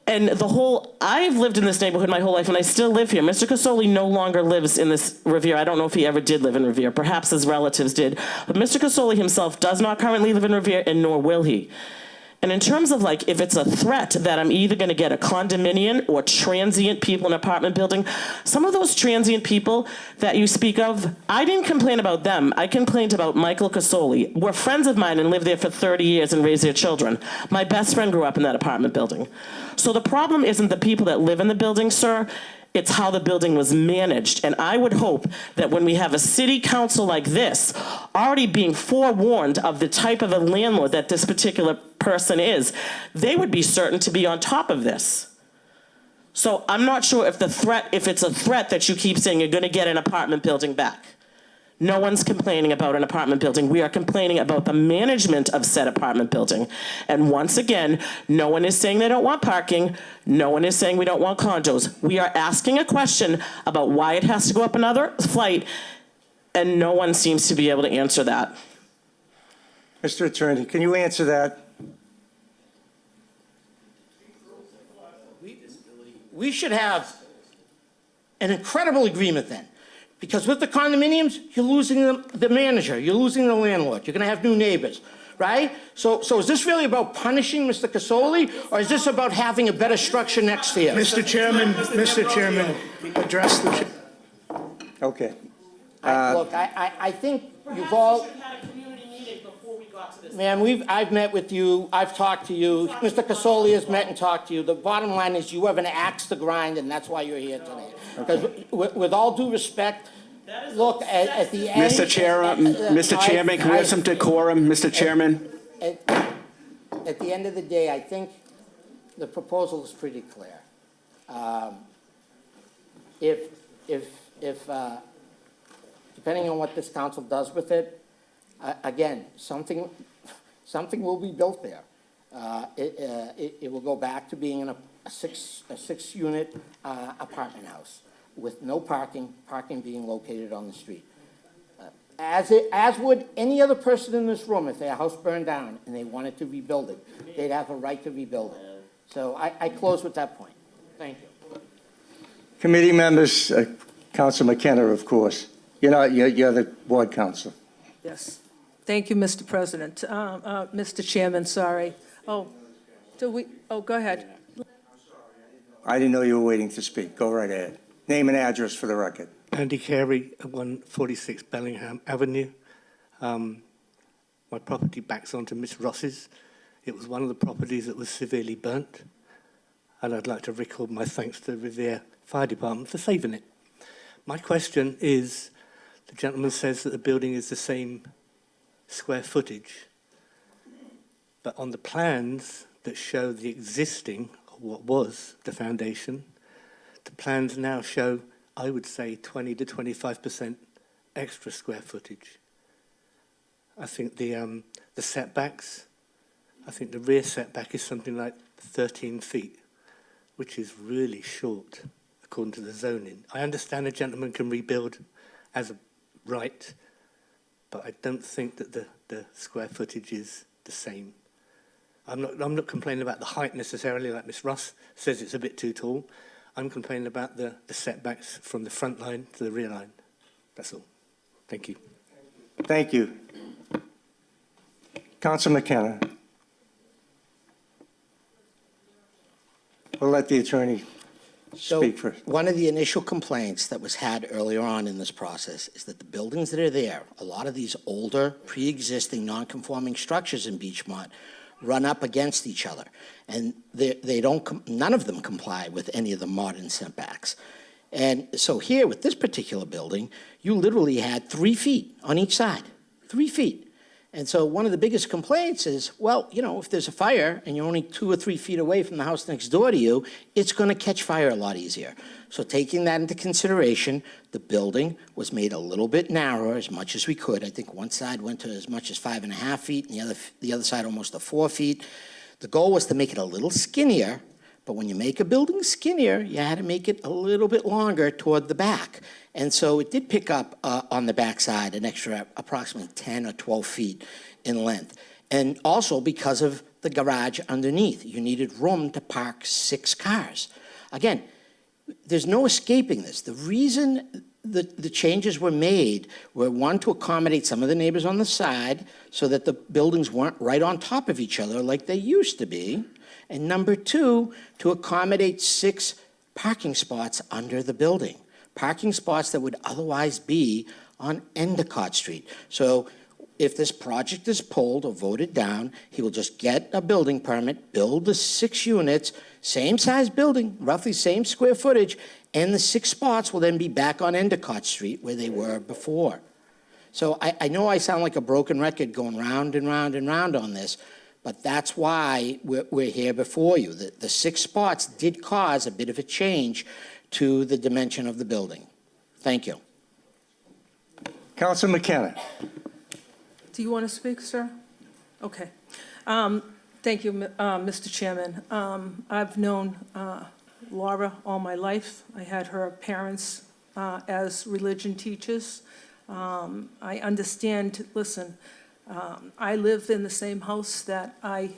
and I've lived in this neighborhood my whole life, and I still live here. Mr. Casoli no longer lives in this Revere. I don't know if he ever did live in Revere. Perhaps his relatives did. But Mr. Casoli himself does not currently live in Revere, and nor will he. And in terms of if it's a threat that I'm either going to get a condominium or transient people in an apartment building, some of those transient people that you speak of, I didn't complain about them. I complained about Michael Casoli. We're friends of mine and lived there for 30 years and raised their children. My best friend grew up in that apartment building. So the problem isn't the people that live in the building, sir. It's how the building was managed. And I would hope that when we have a city council like this, already being forewarned of the type of a landlord that this particular person is, they would be certain to be on top of this. So I'm not sure if it's a threat that you keep saying you're going to get an apartment building back. No one's complaining about an apartment building. We are complaining about the management of said apartment building. And once again, no one is saying they don't want parking. No one is saying we don't want condos. We are asking a question about why it has to go up another flight, and no one seems to be able to answer that. Mr. Attorney, can you answer that? We should have an incredible agreement then. Because with the condominiums, you're losing the manager, you're losing the landlord, you're gonna have new neighbors, right? So is this really about punishing Mr. Casoli, or is this about having a better structure next year? Mr. Chairman, address the chair. Okay. Look, I think you've all... Ma'am, I've met with you, I've talked to you, Mr. Casoli has met and talked to you. The bottom line is you have an axe to grind, and that's why you're here today. Because with all due respect, look, at the end... Mr. Chairman, can we have some decorum, Mr. Chairman? At the end of the day, I think the proposal is pretty clear. Depending on what this council does with it, again, something will be built there. It will go back to being a six-unit apartment house with no parking being located on the street. As would any other person in this room, if their house burned down and they wanted to rebuild it, they'd have a right to rebuild it. So I close with that point. Thank you. Committee members, Council McKenna, of course. You're the ward council. Yes. Thank you, Mr. President. Mr. Chairman, sorry. Oh, go ahead. I didn't know you were waiting to speak. Go right ahead. Name and address for the record. Andy Carey at 146 Bellingham Avenue. My property backs onto Miss Ross's. It was one of the properties that was severely burnt, and I'd like to record my thanks to the Revere Fire Department for saving it. My question is, the gentleman says that the building is the same square footage, but on the plans that show the existing, what was the foundation, the plans now show, I would say, 20 to 25% extra square footage. I think the setbacks, I think the rear setback is something like 13 feet, which is really short according to the zoning. I understand a gentleman can rebuild as a right, but I don't think that the square footage is the same. I'm not complaining about the height necessarily, like Ms. Ross says it's a bit too tall. I'm complaining about the setbacks from the front line to the rear line. That's all. Thank you. Thank you. Council McKenna. We'll let the attorney speak first. One of the initial complaints that was had earlier on in this process is that the buildings that are there, a lot of these older, pre-existing, non-conforming structures in Beachmont run up against each other, and none of them comply with any of the modern setbacks. And so here, with this particular building, you literally had 3 feet on each side, 3 feet. And so one of the biggest complaints is, well, you know, if there's a fire and you're only 2 or 3 feet away from the house next door to you, it's going to catch fire a lot easier. So taking that into consideration, the building was made a little bit narrower as much as we could. I think one side went to as much as 5.5 feet, and the other side almost to 4 feet. The goal was to make it a little skinnier, but when you make a building skinnier, you had to make it a little bit longer toward the back. And so it did pick up on the backside an extra approximately 10 or 12 feet in length. And also because of the garage underneath, you needed room to park 6 cars. Again, there's no escaping this. The reason the changes were made were, one, to accommodate some of the neighbors on the side so that the buildings weren't right on top of each other like they used to be. And number 2, to accommodate 6 parking spots under the building. Parking spots that would otherwise be on Endicott Street. So if this project is pulled or voted down, he will just get a building permit, build the 6 units, same size building, roughly same square footage, and the 6 spots will then be back on Endicott Street where they were before. So I know I sound like a broken record going round and round and round on this, but that's why we're here before you. The 6 spots did cause a bit of a change to the dimension of the building. Thank you. Council McKenna. Do you want to speak, sir? Okay. Thank you, Mr. Chairman. I've known Laura all my life. I had her parents as religion teachers. I understand, listen, I live in the same house that I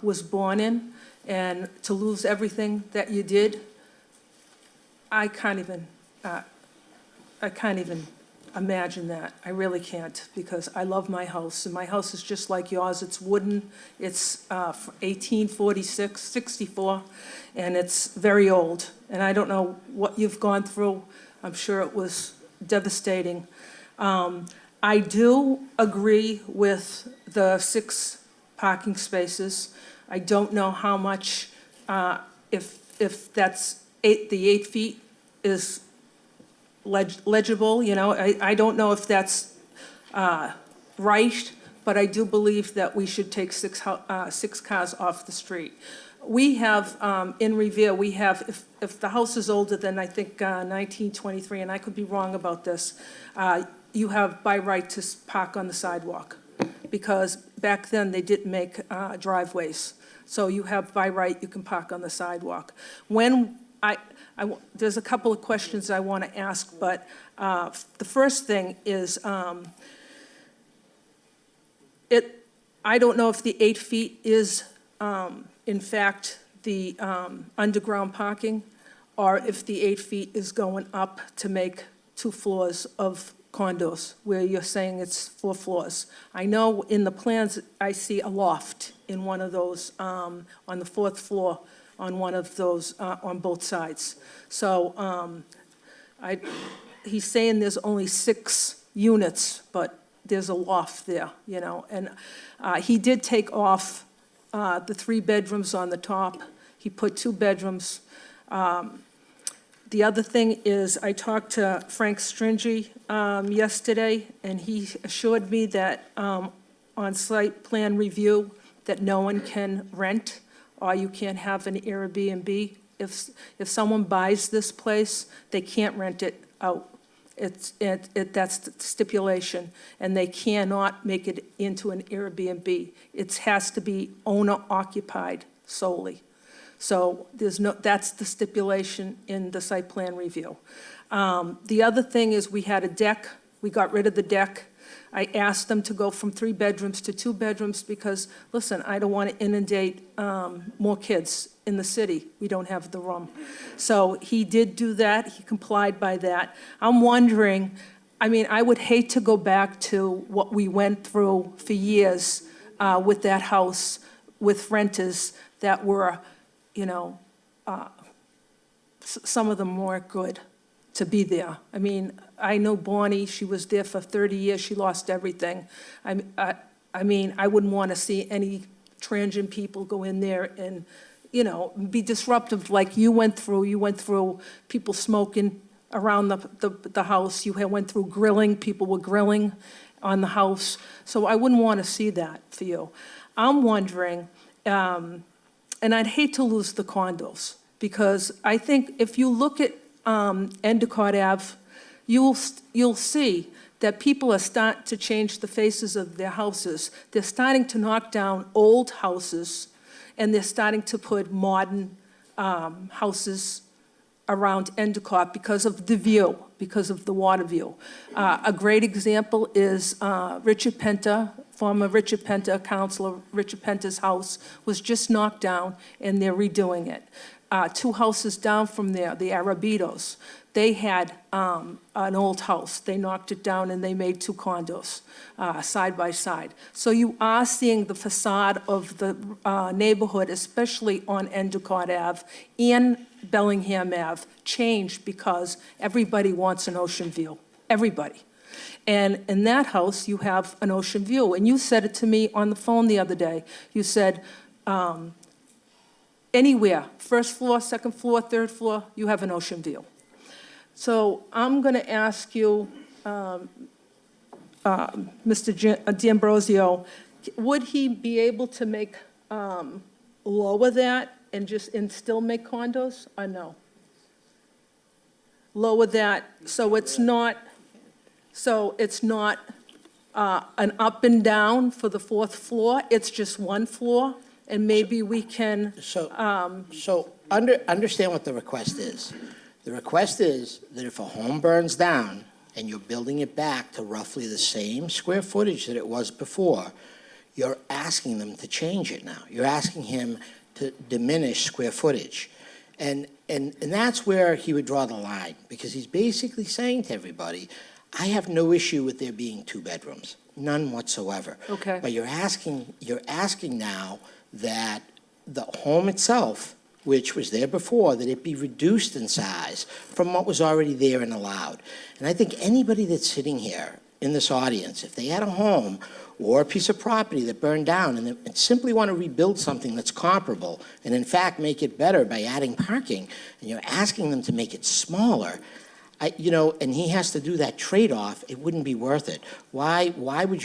was born in, and to lose everything that you did, I can't even imagine that. I really can't, because I love my house, and my house is just like yours. It's wooden. It's 1846, 64, and it's very old. And I don't know what you've gone through. I'm sure it was devastating. I do agree with the 6 parking spaces. I don't know how much, if that's the 8 feet is legible, you know. I don't know if that's right, but I do believe that we should take 6 cars off the street. We have, in Revere, we have, if the house is older than, I think, 1923, and I could be wrong about this, you have by right to park on the sidewalk, because back then they didn't make driveways. So you have by right, you can park on the sidewalk. When there's a couple of questions I want to ask, but the first thing is, I don't know if the 8 feet is, in fact, the underground parking, or if the 8 feet is going up to make 2 floors of condos where you're saying it's 4 floors. I know in the plans, I see a loft in one of those, on the 4th floor, on one of those, on both sides. So he's saying there's only 6 units, but there's a loft there, you know. And he did take off the 3 bedrooms on the top. He put 2 bedrooms. The other thing is, I talked to Frank Stringy yesterday, and he assured me that on site plan review, that no one can rent, or you can't have an Airbnb. If someone buys this place, they can't rent it out. That's the stipulation, and they cannot make it into an Airbnb. It has to be owner-occupied solely. So that's the stipulation in the site plan review. The other thing is we had a deck. We got rid of the deck. I asked them to go from 3 bedrooms to 2 bedrooms because, listen, I don't want to inundate more kids in the city. We don't have the room. So he did do that. He complied by that. I'm wondering, I mean, I would hate to go back to what we went through for years with that house, with renters that were, you know, some of them weren't good to be there. I mean, I know Bonnie, she was there for 30 years, she lost everything. I mean, I wouldn't want to see any transient people go in there and, you know, be disruptive like you went through. You went through people smoking around the house. You went through grilling, people were grilling on the house. So I wouldn't want to see that for you. I'm wondering, and I'd hate to lose the condos, because I think if you look at Endicott Ave, you'll see that people are starting to change the faces of their houses. They're starting to knock down old houses, and they're starting to put modern houses around Endicott because of the view, because of the water view. A great example is Richard Penta, former Richard Penta, Councilor Richard Penta's house was just knocked down, and they're redoing it. 2 houses down from there, the Arabitos, they had an old house. They knocked it down and they made 2 condos side by side. So you are seeing the facade of the neighborhood, especially on Endicott Ave and Bellingham Ave, change because everybody wants an ocean view, everybody. And in that house, you have an ocean view. And you said it to me on the phone the other day. You said, anywhere, 1st floor, 2nd floor, 3rd floor, you have an ocean view. So I'm going to ask you, Mr. D'Ambrosio, would he be able to make, lower that and still make condos, or no? Lower that, so it's not an up and down for the 4th floor, it's just 1 floor? And maybe we can. Understand what the request is. The request is that if a home burns down and you're building it back to roughly the same square footage that it was before, you're asking them to change it now. You're asking him to diminish square footage. And that's where he would draw the line, because he's basically saying to everybody, I have no issue with there being 2 bedrooms, none whatsoever. Okay. But you're asking now that the home itself, which was there before, that it be reduced in size from what was already there and allowed. And I think anybody that's sitting here in this audience, if they had a home or a piece of property that burned down and simply want to rebuild something that's comparable and in fact make it better by adding parking, and you're asking them to make it smaller, and he has to do that trade-off, it wouldn't be worth it. Why would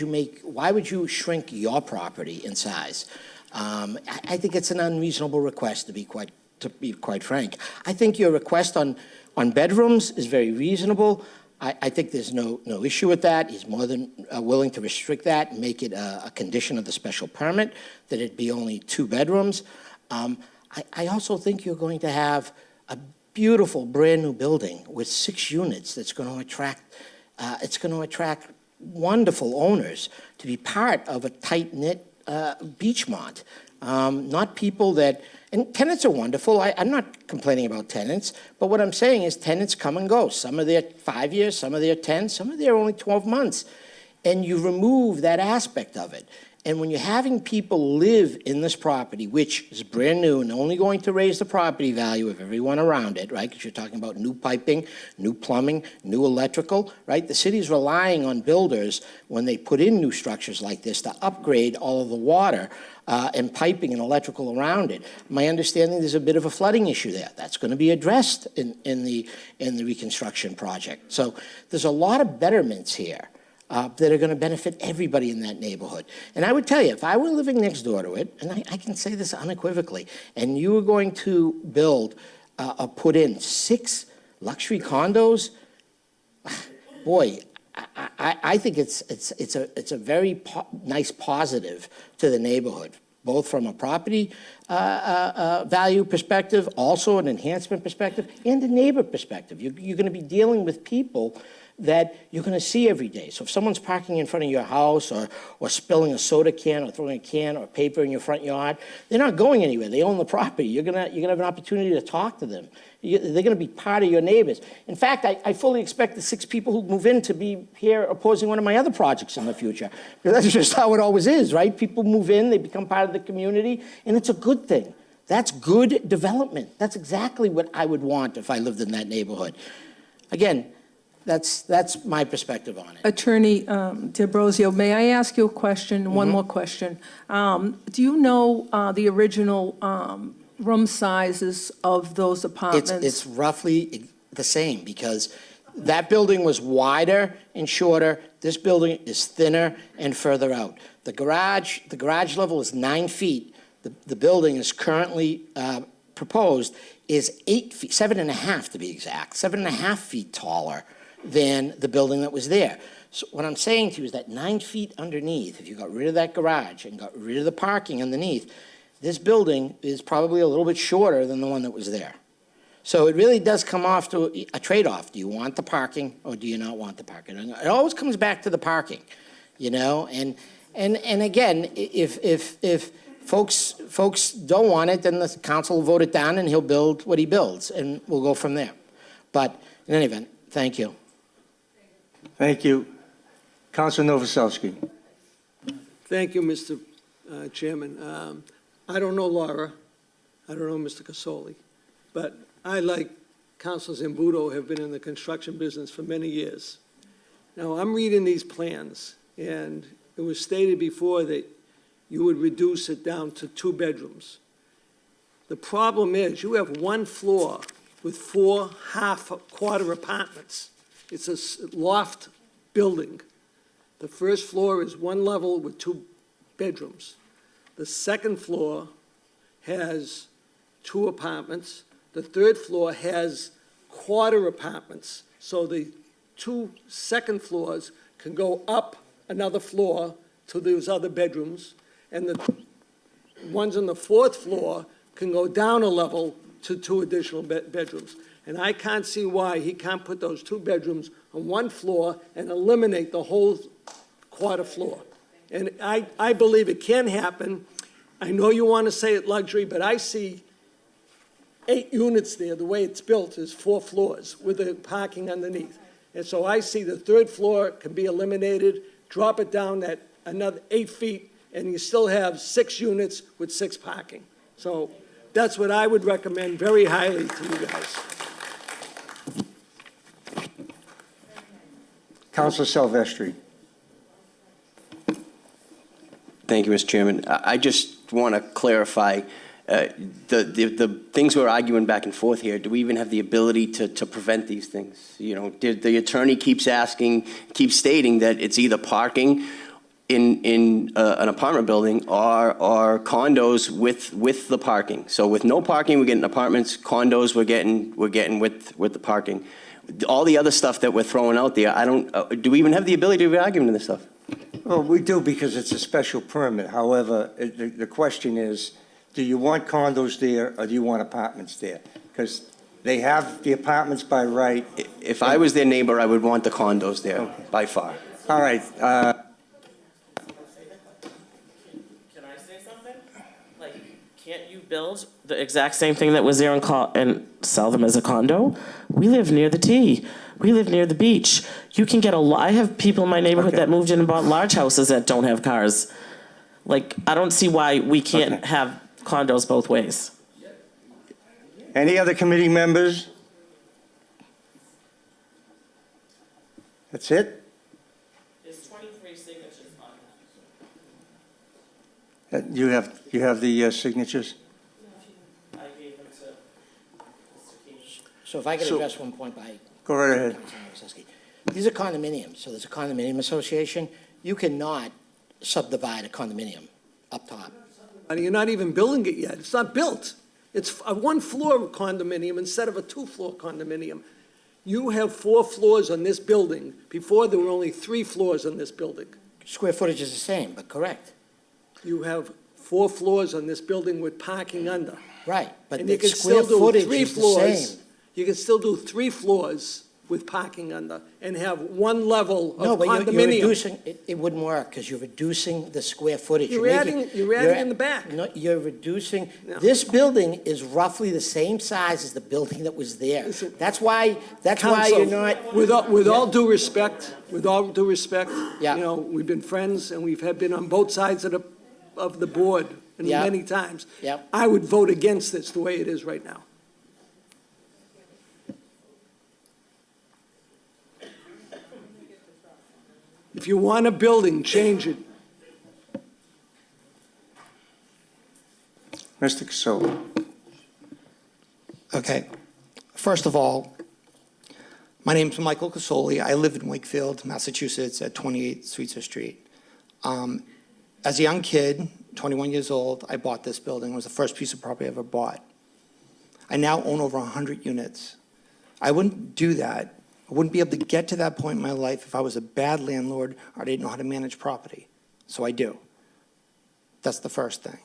you shrink your property in size? I think it's an unreasonable request, to be quite frank. I think your request on bedrooms is very reasonable. I think there's no issue with that. He's more than willing to restrict that and make it a condition of the special permit, that it be only 2 bedrooms. I also think you're going to have a beautiful brand-new building with 6 units that's going to attract wonderful owners to be part of a tight-knit Beachmont. not people that, and tenants are wonderful. I'm not complaining about tenants, but what I'm saying is tenants come and go. Some are there 5 years, some are there 10, some are there only 12 months. And you remove that aspect of it. And when you're having people live in this property, which is brand new and only going to raise the property value of everyone around it, right? Because you're talking about new piping, new plumbing, new electrical, right? The city's relying on builders when they put in new structures like this to upgrade all of the water and piping and electrical around it. My understanding, there's a bit of a flooding issue there. That's going to be addressed in the reconstruction project. So there's a lot of betterments here that are going to benefit everybody in that neighborhood. And I would tell you, if I were living next door to it, and I can say this unequivocally, and you were going to build put in 6 luxury condos, boy, I think it's a very nice positive to the neighborhood, both from a property value perspective, also an enhancement perspective, and a neighbor perspective. You're going to be dealing with people that you're going to see every day. So if someone's parking in front of your house or spilling a soda can or throwing a can or paper in your front yard, they're not going anywhere. They own the property. You're going to have an opportunity to talk to them. They're going to be part of your neighbors. In fact, I fully expect the 6 people who move in to be here opposing one of my other projects in the future. Because that's just how it always is, right? People move in, they become part of the community, and it's a good thing. That's good development. That's exactly what I would want if I lived in that neighborhood. Again, that's my perspective on it. Attorney D'Ambrosio, may I ask you a question, one more question? Do you know the original room sizes of those apartments? It's roughly the same, because that building was wider and shorter. This building is thinner and further out. The garage level is 9 feet. The building is currently proposed is 8 feet, 7.5 to be exact, 7.5 feet taller than the building that was there. So what I'm saying to you is that 9 feet underneath, if you got rid of that garage and got rid of the parking underneath, this building is probably a little bit shorter than the one that was there. So it really does come off to a trade-off. Do you want the parking or do you not want the parking? And it always comes back to the parking, you know? And again, if folks don't want it, then the council will vote it down and he'll build what he builds and we'll go from there. But in any event, thank you. Thank you. Councilor Novoselsky. Thank you, Mr. Chairman. I don't know Laura. I don't know Mr. Casoli. But I, like Councilor Zambudo, have been in the construction business for many years. Now, I'm reading these plans, and it was stated before that you would reduce it down to 2 bedrooms. The problem is you have 1 floor with 4 half-quarter apartments. It's a loft building. The first floor is 1 level with 2 bedrooms. The second floor has 2 apartments. The third floor has quarter apartments. So the 2 second floors can go up another floor to those other bedrooms, and the ones on the 4th floor can go down a level to 2 additional bedrooms. And I can't see why he can't put those 2 bedrooms on 1 floor and eliminate the whole quarter floor. And I believe it can happen. I know you want to say it luxury, but I see 8 units there. The way it's built is 4 floors with the parking underneath. And so I see the 3rd floor can be eliminated, drop it down that another 8 feet, and you still have 6 units with 6 parking. So that's what I would recommend very highly to you guys. Councilor Silvestri. Thank you, Mr. Chairman. I just want to clarify the things we're arguing back and forth here. Do we even have the ability to prevent these things? You know, the attorney keeps stating that it's either parking in an apartment building or condos with the parking. So with no parking, we're getting apartments. Condos, we're getting with the parking. All the other stuff that we're throwing out there, do we even have the ability to be arguing this stuff? Well, we do because it's a special permit. However, the question is, do you want condos there or do you want apartments there? Because they have the apartments by right. If I was their neighbor, I would want the condos there, okay, by far. All right. Can I say something? Like, build the exact same thing that was there and sell them as a condo. We live near the T. We live near the beach. You can get I have people in my neighborhood that moved in and bought large houses that don't have cars. Like, I don't see why we can't have condos both ways. Any other committee members? That's it? There's 23 signatures on You have the signatures? I gave them to Mr. Keene. So if I could So- address one point by Go right ahead. These are condominiums, so there's a condominium association. You cannot subdivide a condominium up top. And you're not even building it yet. It's not built. It's a one-floor condominium instead of a two-floor condominium. You have 4 floors on this building. Before, there were only 3 floors on this building. Square footage is the same, but correct. You have 4 floors on this building with parking under. Right, but And you the can square still do footage 3 is the floors. same. You can still do 3 floors with parking under and have one level No, of but you're condominium. reducing, it wouldn't work, because you're reducing the square footage. You're making- adding in the back. No, you're reducing, this building is roughly the same size as the building that was there. Listen, That's why you're Counsel, not. with all due respect, Yeah. you know, we've been friends and we've been on both sides of the board and Yeah. many times. Yeah. I would vote against this the way it is right now. If you want a building, change it. Mr. Casoli. Okay. First of all, my name's Michael Casoli. I live in Wakefield, Massachusetts, at 28 Sweetser Street. As a young kid, 21 years old, I bought this building. It was the first piece of property I ever bought. I now own over 100 units. I wouldn't do that. I wouldn't be able to get to that point in my life if I was a bad landlord or I didn't know how to manage property. So I do. That's the first thing.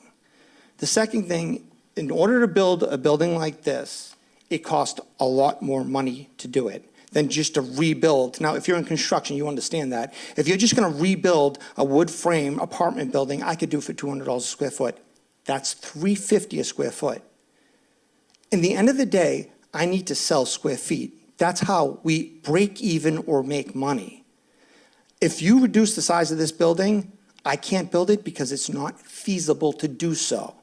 The second thing, in order to build a building like this, it costs a lot more money to do it than just to rebuild. Now, if you're in construction, you understand that. If you're just going to rebuild a wood frame apartment building, I could do for $200 a square foot. That's $350 a square foot. In the end of the day, I need to sell square feet. That's how we break even or make money. If you reduce the size of this building, I can't build it because it's not feasible to do so.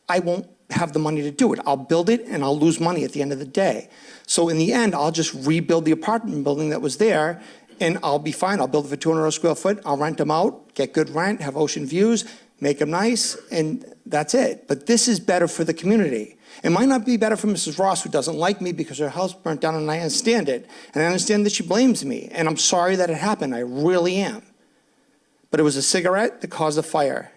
I won't have the money to do it. I'll build it and I'll lose money at the end of the day. So in the end, I'll just rebuild the apartment building that was there and I'll be fine. I'll build it for $200 a square foot. I'll rent them out, get good rent, have ocean views, make them nice, and that's it. But this is better for the community. It might not be better for Mrs. Ross, who doesn't like me because her house burnt down, and I understand it. And I understand that she blames me, and I'm sorry that it happened. I really am. But it was a cigarette that caused a fire.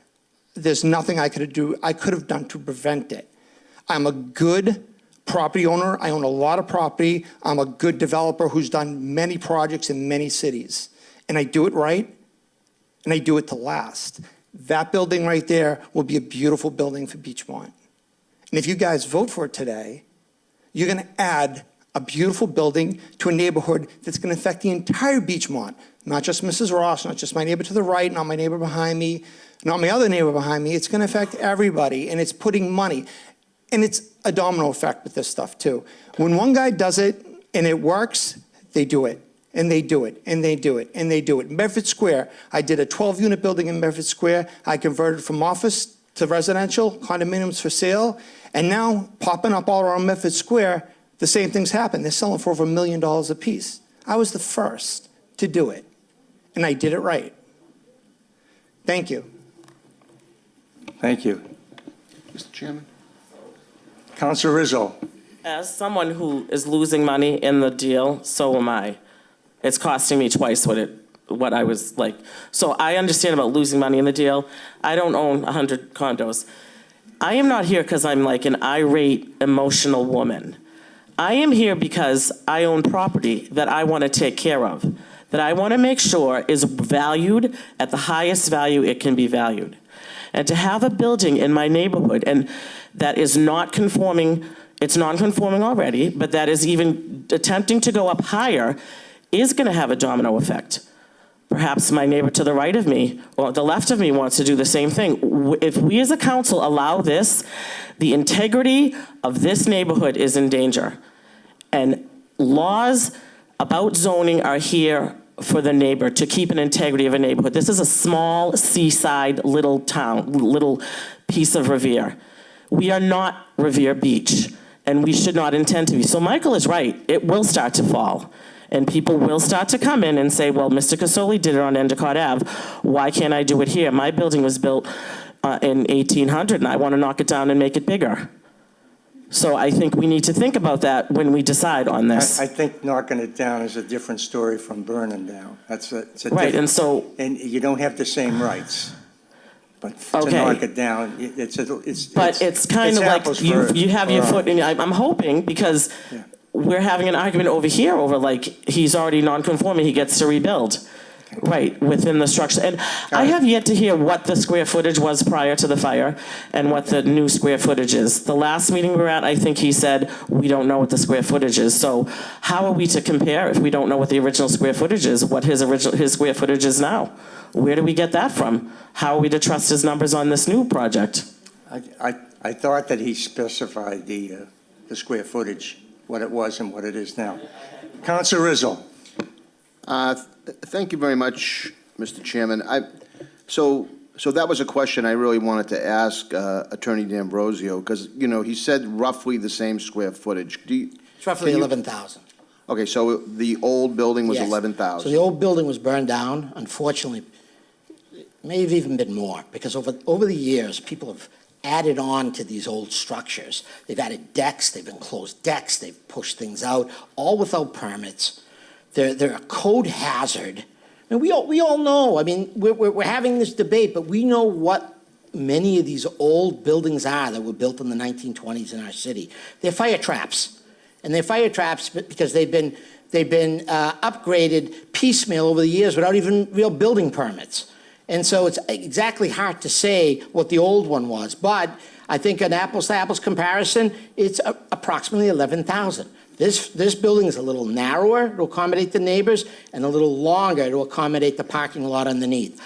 There's nothing I could have done to prevent it. I'm a good property owner. I own a lot of property. I'm a good developer who's done many projects in many cities. And I do it right, and I do it to last. That building right there will be a beautiful building for Beachmont. And if you guys vote for it today, you're going to add a beautiful building to a neighborhood that's going to affect the entire Beachmont, not just Mrs. Ross, not just my neighbor to the right, not my neighbor behind me, not my other neighbor behind me. It's going to affect everybody, and it's putting money. And it's a domino effect with this stuff, too. When one guy does it and it works, they do it, and they do it, and they do it, and they do it. Medford Square, I did a 12-unit building in Medford Square. I converted from office to residential, condominiums for sale, and now popping up all around Medford Square, the same things happen. They're selling for over $1 million a piece. I was the first to do it, and I did it right. Thank you. Thank you. Mr. Chairman? Councilor Rizzo. As someone who is losing money in the deal, so am I. It's costing me twice what I was like. So I understand about losing money in the deal. I don't own 100 condos. I am not here because I'm like an irate, emotional woman. I am here because I own property that I want to take care of, that I want to make sure is valued at the highest value it can be valued. And to have a building in my neighborhood and that is not conforming, it's non-conforming already, but that is even attempting to go up higher is going to have a domino effect. Perhaps my neighbor to the right of me or the left of me wants to do the same thing. If we as a council allow this, the integrity of this neighborhood is in danger. And laws about zoning are here for the neighbor, to keep an integrity of a neighborhood. This is a small seaside little town, little piece of Revere. We are not Revere Beach, and we should not intend to be. So Michael is right, it will start to fall. And people will start to come in and say, well, Mr. Casoli did it on Endicott Ave. Why can't I do it here? My building was built in 1800, and I want to knock it down and make it bigger. So I think we need to think about that when we decide on this. I think knocking it down is a different story from burning down. It's a Right, different- and so, And you don't have the same rights. But to Okay. knock it down, but it's kind of like apples you have your for foot in, I'm hoping, because we're having an argument over here over like, he's already non-conforming, he gets to rebuild. Right, within the structure. And I have yet to hear what the square footage was prior to the fire and what the new square footage is. The last meeting we were at, I think he said, we don't know what the square footage is. So how are we to compare if we don't know what the original square footage is, what his square footage is now? Where do we get that from? How are we to trust his numbers on this new project? I thought that he specified the square footage, what it was and what it is now. Councilor Rizzo. Thank you very much, Mr. Chairman. So that was a question I really wanted to ask Attorney D'Ambrosio, because, you know, he said roughly the same square footage. It's roughly 11,000. Okay, so the old building was Yes. 11,000. So the old building was burned down. Unfortunately, it may have even been more, because over the years, people have added on to these old structures. They've added decks, they've enclosed decks, they've pushed things out, all without permits. They're a code hazard. And we all know, I mean, we're having this debate, but we know what many of these old buildings are that were built in the 1920s in our city. They're fire traps. And they're fire traps because they've been upgraded piecemeal over the years without even real building permits. And so it's exactly hard to say what the old one was. But I think an apples-to-apples comparison, it's approximately 11,000. This building is a little narrower to accommodate the neighbors and a little longer to accommodate the parking lot underneath.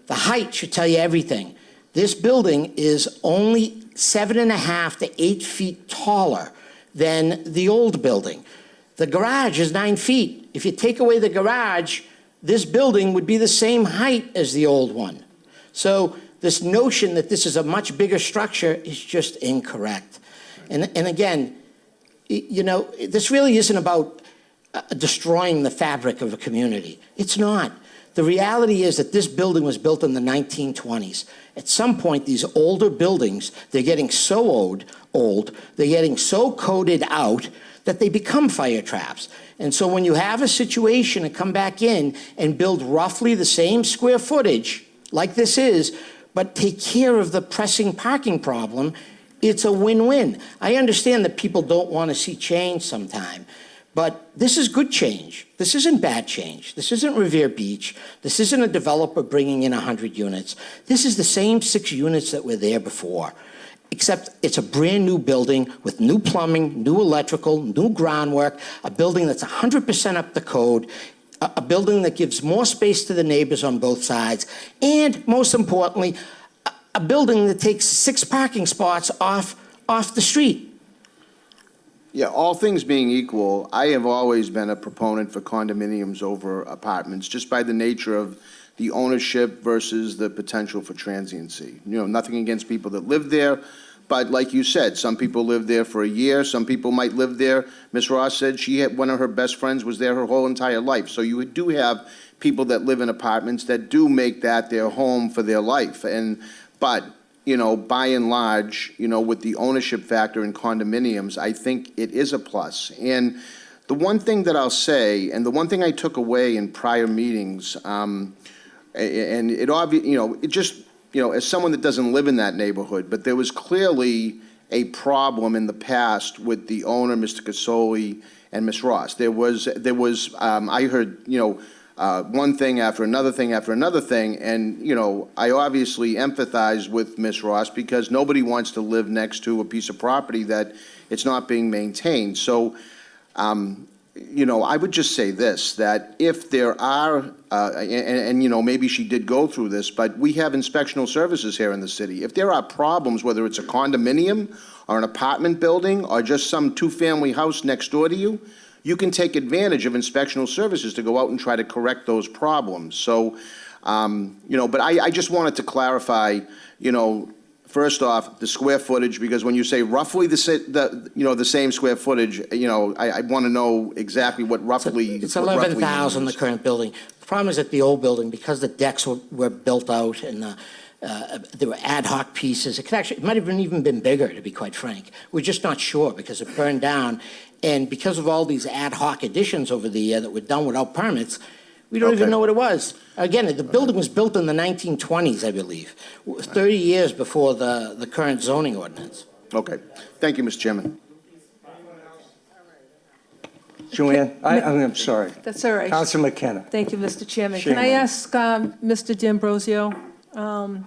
The height should tell you everything. This building is only 7.5 to 8 feet taller than the old building. The garage is 9 feet. If you take away the garage, this building would be the same height as the old one. So this notion that this is a much bigger structure is just incorrect. And again, you know, this really isn't about destroying the fabric of a community. It's not. The reality is that this building was built in the 1920s. At some point, these older buildings, they're getting so old, they're getting so coded out that they become fire traps. And so when you have a situation to come back in and build roughly the same square footage, like this is, but take care of the pressing parking problem, it's a win-win. I understand that people don't want to see change sometime, but this is good change. This isn't bad change. This isn't Revere Beach. This isn't a developer bringing in 100 units. This is the same 6 units that were there before, except it's a brand-new building with new plumbing, new electrical, new groundwork, a building that's 100% up to code, a building that gives more space to the neighbors on both sides, and most importantly, a building that takes 6 parking spots off the street. Yeah, all things being equal, I have always been a proponent for condominiums over apartments, just by the nature of the ownership versus the potential for transiency. You know, nothing against people that live there, but like you said, some people live there for a year, some people might live there. Ms. Ross said one of her best friends was there her whole entire life. So you do have people that live in apartments that do make that their home for their life. But, you know, by and large, you know, with the ownership factor in condominiums, I think it is a plus. And the one thing that I'll say, and the one thing I took away in prior meetings, and it obviously, you know, it just, you know, as someone that doesn't live in that neighborhood, but there was clearly a problem in the past with the owner, Mr. Casoli, and Ms. Ross. There was, I heard, you know, one thing after another thing after another thing, and, you know, I obviously empathize with Ms. Ross because nobody wants to live next to a piece of property that it's not being maintained. So I would just say this, that if there are, maybe she did go through this, but we have inspectional services here in the city. If there are problems, whether it's a condominium or an apartment building or just some two-family house next door to you, you can take advantage of inspectional services to go out and try to correct those problems. So, but I just wanted to clarify, first off, the square footage, because when you say roughly the same square footage, I want to know exactly what roughly. It's what roughly 11,000, the means. current building. The problem is that the old building, because the decks were built out and there were ad hoc pieces, it might have even been bigger, to be quite frank. We're just not sure because it burned down. And because of all these ad hoc additions over the year that were done without permits, we don't even know what it was. Again, the building was built in the 1920s, I believe, 30 years before the current zoning ordinance. Okay. Thank you, Mr. Chairman. Joanne, I'm sorry. That's all right. Councilor McKenna. Thank you, Mr. Chairman. Shame Can I on you. ask Mr. D'Ambrosio a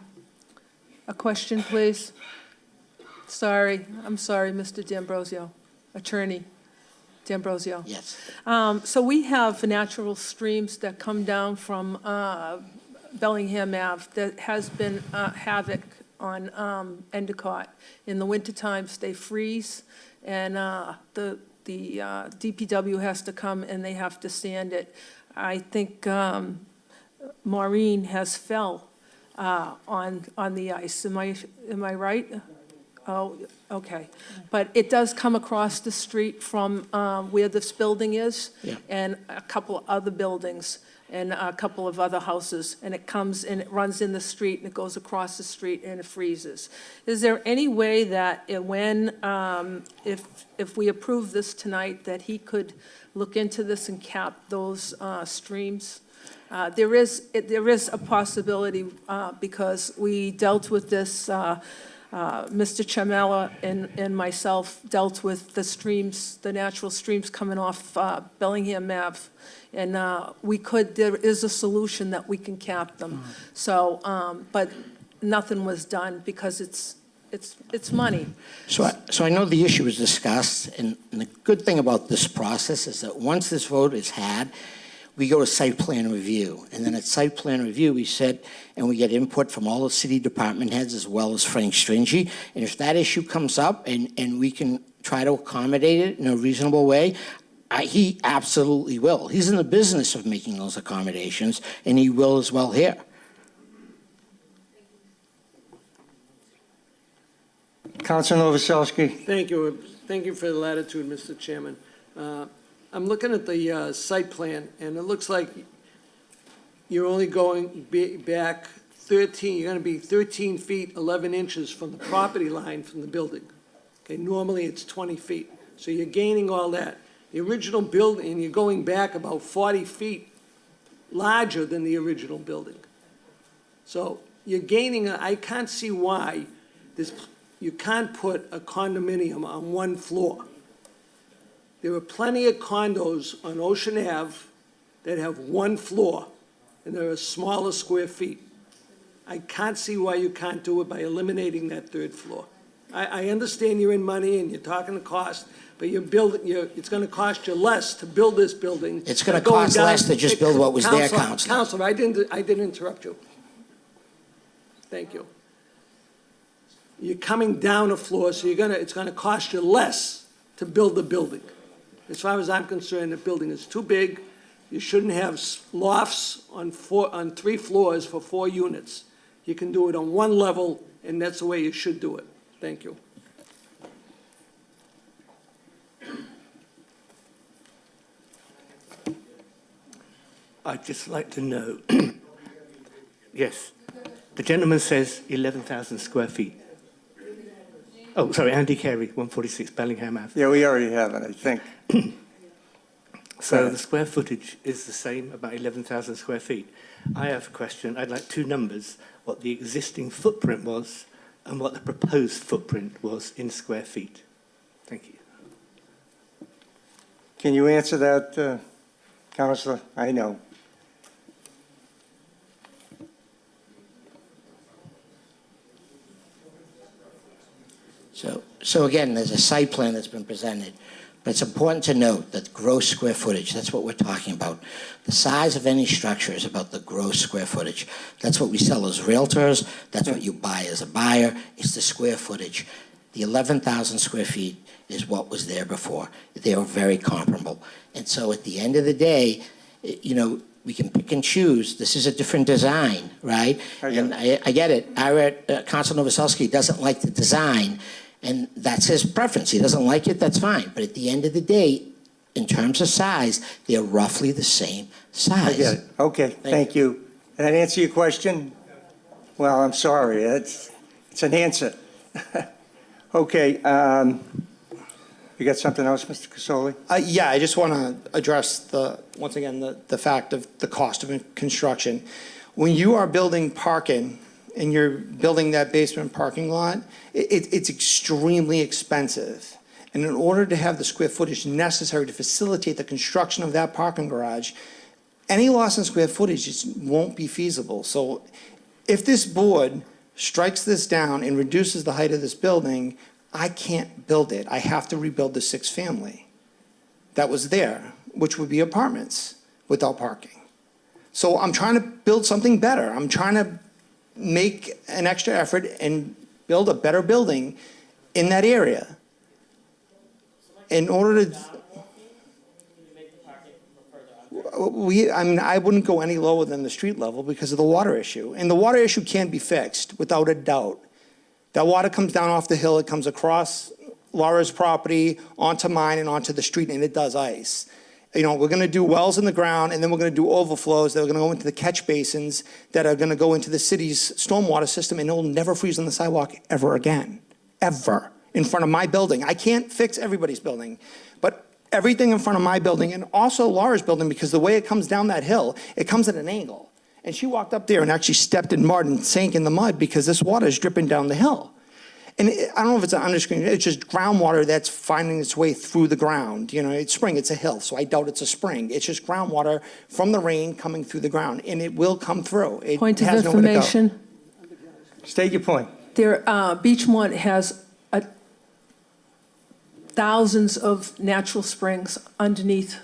question, please? I'm sorry, Mr. D'Ambrosio, Attorney D'Ambrosio. Yes. So we have natural streams that come down from Bellingham Ave that has been havoc on Endicott. In the wintertimes, they freeze, and the DPW has to come and they have to sand it. I think Maureen has fell on the ice. Am I right? Oh, okay. But it does come across the street from where this building is, Yeah. and a couple other buildings and a couple of other houses, and it comes and it runs in the street and it goes across the street and it freezes. Is there any way that if we approve this tonight, that he could look into this and cap those streams? There is a possibility because we dealt with this. Mr. Chamella and myself dealt with the streams, the natural streams coming off Bellingham Ave, and there is a solution that we can cap them. So, but nothing was done because it's money. So I know the issue was discussed, and the good thing about this process is that once this vote is had, we go to site plan review. And then at site plan review, we sit and we get input from all the city department heads as well as Frank Stringy. And if that issue comes up and we can try to accommodate it in a reasonable way, he absolutely will. He's in the business of making those accommodations, and he will as well here. Councilor Novoselsky. Thank you. Thank you for the latitude, Mr. Chairman. I'm looking at the site plan, and it looks like you're only going back 13, you're going to be 13 feet, 11 inches from the property line from the building. Okay, normally it's 20 feet. So you're gaining all that. The original building, and you're going back about 40 feet larger than the original building. So you're gaining, I can't see why you can't put a condominium on one floor. There are plenty of condos on Ocean Ave that have one floor, and they're a smaller square feet. I can't see why you can't do it by eliminating that third floor. I understand you're in money and you're talking the cost, but it's gonna cost you less to build this building. It's gonna cost less to just build what was there, Counselor. Counselor, I didn't interrupt you. Thank you. You're coming down a floor, so it's gonna cost you less to build the building. As far as I'm concerned, the building is too big. You shouldn't have lofts on 3 floors for 4 units. You can do it on 1 level, and that's the way you should do it. Thank you. I'd just like to know, yes, the gentleman says 11,000 square feet. Oh, sorry, Andy Carey, 146 Bellingham Ave. Yeah, we already have it, I think. So the square footage is the same, about 11,000 square feet. I have a question. I'd like 2 numbers, what the existing footprint was and what the proposed footprint was in square feet. Thank you. Can you answer that, Councilor? I know. So again, there's a site plan that's been presented. But it's important to note that gross square footage, that's what we're talking about. The size of any structure is about the gross square footage. That's what we sell as realtors, that's what you buy as a buyer, it's the square footage. The 11,000 square feet is what was there before. They are very comparable. And so at the end of the day, you know, we can pick and choose. This is a different design, right? And I get it. Council Novoselsky doesn't like the design, and that's his preference. He doesn't like it, that's fine. But at the end of the day, in terms of size, they're roughly the same size. I get it. Okay, thank you. Did that answer your question? Well, I'm sorry. It's an answer. Okay. You got something else, Mr. Casoli? Yeah, I just want to address once again, the fact of the cost of construction. When you are building parking and you're building that basement parking lot, it's extremely expensive. And in order to have the square footage necessary to facilitate the construction of that parking garage, any loss in square footage just won't be feasible. So if this board strikes this down and reduces the height of this building, I can't build it. I have to rebuild the 6-family that was there, which would be apartments without parking. So I'm trying to build something better. I'm trying to make an extra effort and build a better building in that area. In order to, I wouldn't go any lower than the street level because of the water issue. And the water issue can be fixed without a doubt. That water comes down off the hill, it comes across Laura's property, onto mine, and onto the street, and it does ice. You know, we're gonna do wells in the ground, and then we're gonna do overflows that are gonna go into the catch basins that are gonna go into the city's stormwater system, and it'll never freeze on the sidewalk ever again, ever, in front of my building. I can't fix everybody's building, but everything in front of my building, and also Laura's building, because the way it comes down that hill, it comes at an angle. And she walked up there and actually stepped in mud and sank in the mud because this water is dripping down the hill. And I don't know if it's an underscreen, it's just groundwater that's finding its way through the ground. You know, it's spring, it's a hill, so I doubt it's a spring. It's just groundwater from the rain coming through the ground, and it will come through. It Point of has nowhere to go. information. State your point. Beachmont has thousands of natural springs underneath.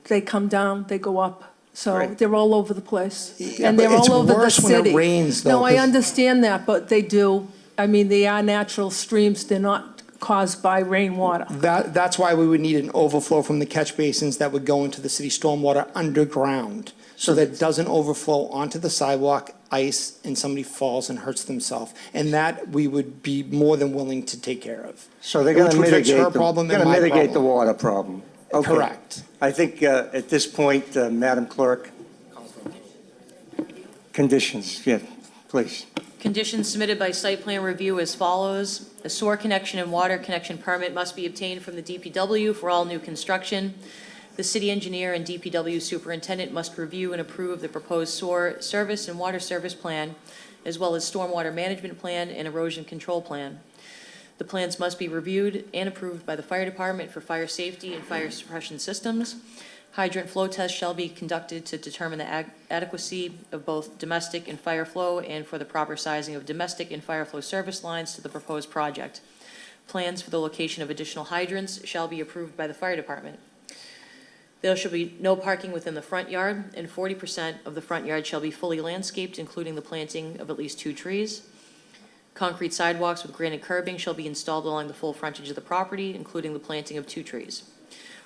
They come down, they go up. So they're all over the place. Yeah, And but they're it's all over the worse when it city. rains, though, No, I 'cause- understand that, but they do. I mean, they are natural streams. They're not caused by rainwater. That's why we would need an overflow from the catch basins that would go into the city stormwater underground, so that it doesn't overflow onto the sidewalk, ice, and somebody falls and hurts themselves. And that we would be more than willing to take care of. So they're going to Which would fix mitigate, her problem and gonna my mitigate the problem. water problem. Okay. Correct. I think at this point, Madam Clerk, conditions, yeah, please. Conditions submitted by site plan review as follows. A sewer connection and water connection permit must be obtained from the DPW for all new construction. The city engineer and DPW superintendent must review and approve the proposed sewer service and water service plan, as well as stormwater management plan and erosion control plan. The plans must be reviewed and approved by the fire department for fire safety and fire suppression systems. Hydrant flow tests shall be conducted to determine the adequacy of both domestic and fire flow and for the proper sizing of domestic and fire flow service lines to the proposed project. Plans for the location of additional hydrants shall be approved by the fire department. There shall be no parking within the front yard, and 40% of the front yard shall be fully landscaped, including the planting of at least 2 trees. Concrete sidewalks with granite curbing shall be installed along the full frontage of the property, including the planting of 2 trees.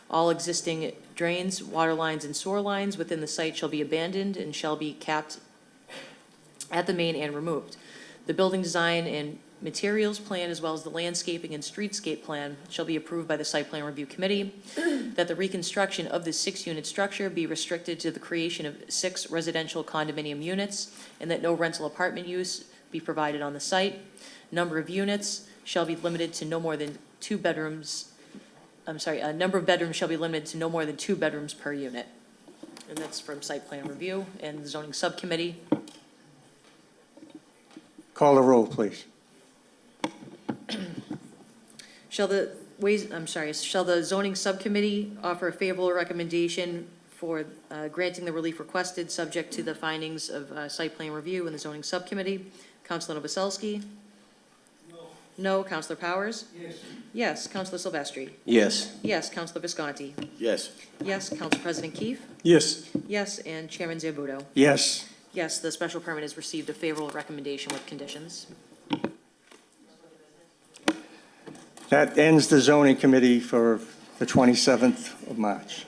All existing drains, water lines, and sewer lines within the site shall be abandoned and shall be capped at the main and removed. The building design and materials plan, as well as the landscaping and streetscape plan, shall be approved by the Site Plan Review Committee. That the reconstruction of this 6-unit structure be restricted to the creation of 6 residential condominium units, and that no rental apartment use be provided on the site. Number of units shall be limited to no more than 2 bedrooms. Number of bedrooms shall be limited to no more than 2 bedrooms per unit. And that's from Site Plan Review and the Zoning Subcommittee. Call the roll, please. Shall the Zoning Subcommittee offer a favorable recommendation for granting the relief requested, subject to the findings of Site Plan Review and the Zoning Subcommittee? Councilor Novoselsky? No. Counselor Powers? Yes. Yes. Counselor Silvestri? Yes. Yes. Counselor Visconti? Yes. Yes. Council President Keefe? Yes. Yes. And Chairman Zambudo? Yes. Yes, the special permit has received a favorable recommendation with conditions. That ends the zoning committee for the 27th of March.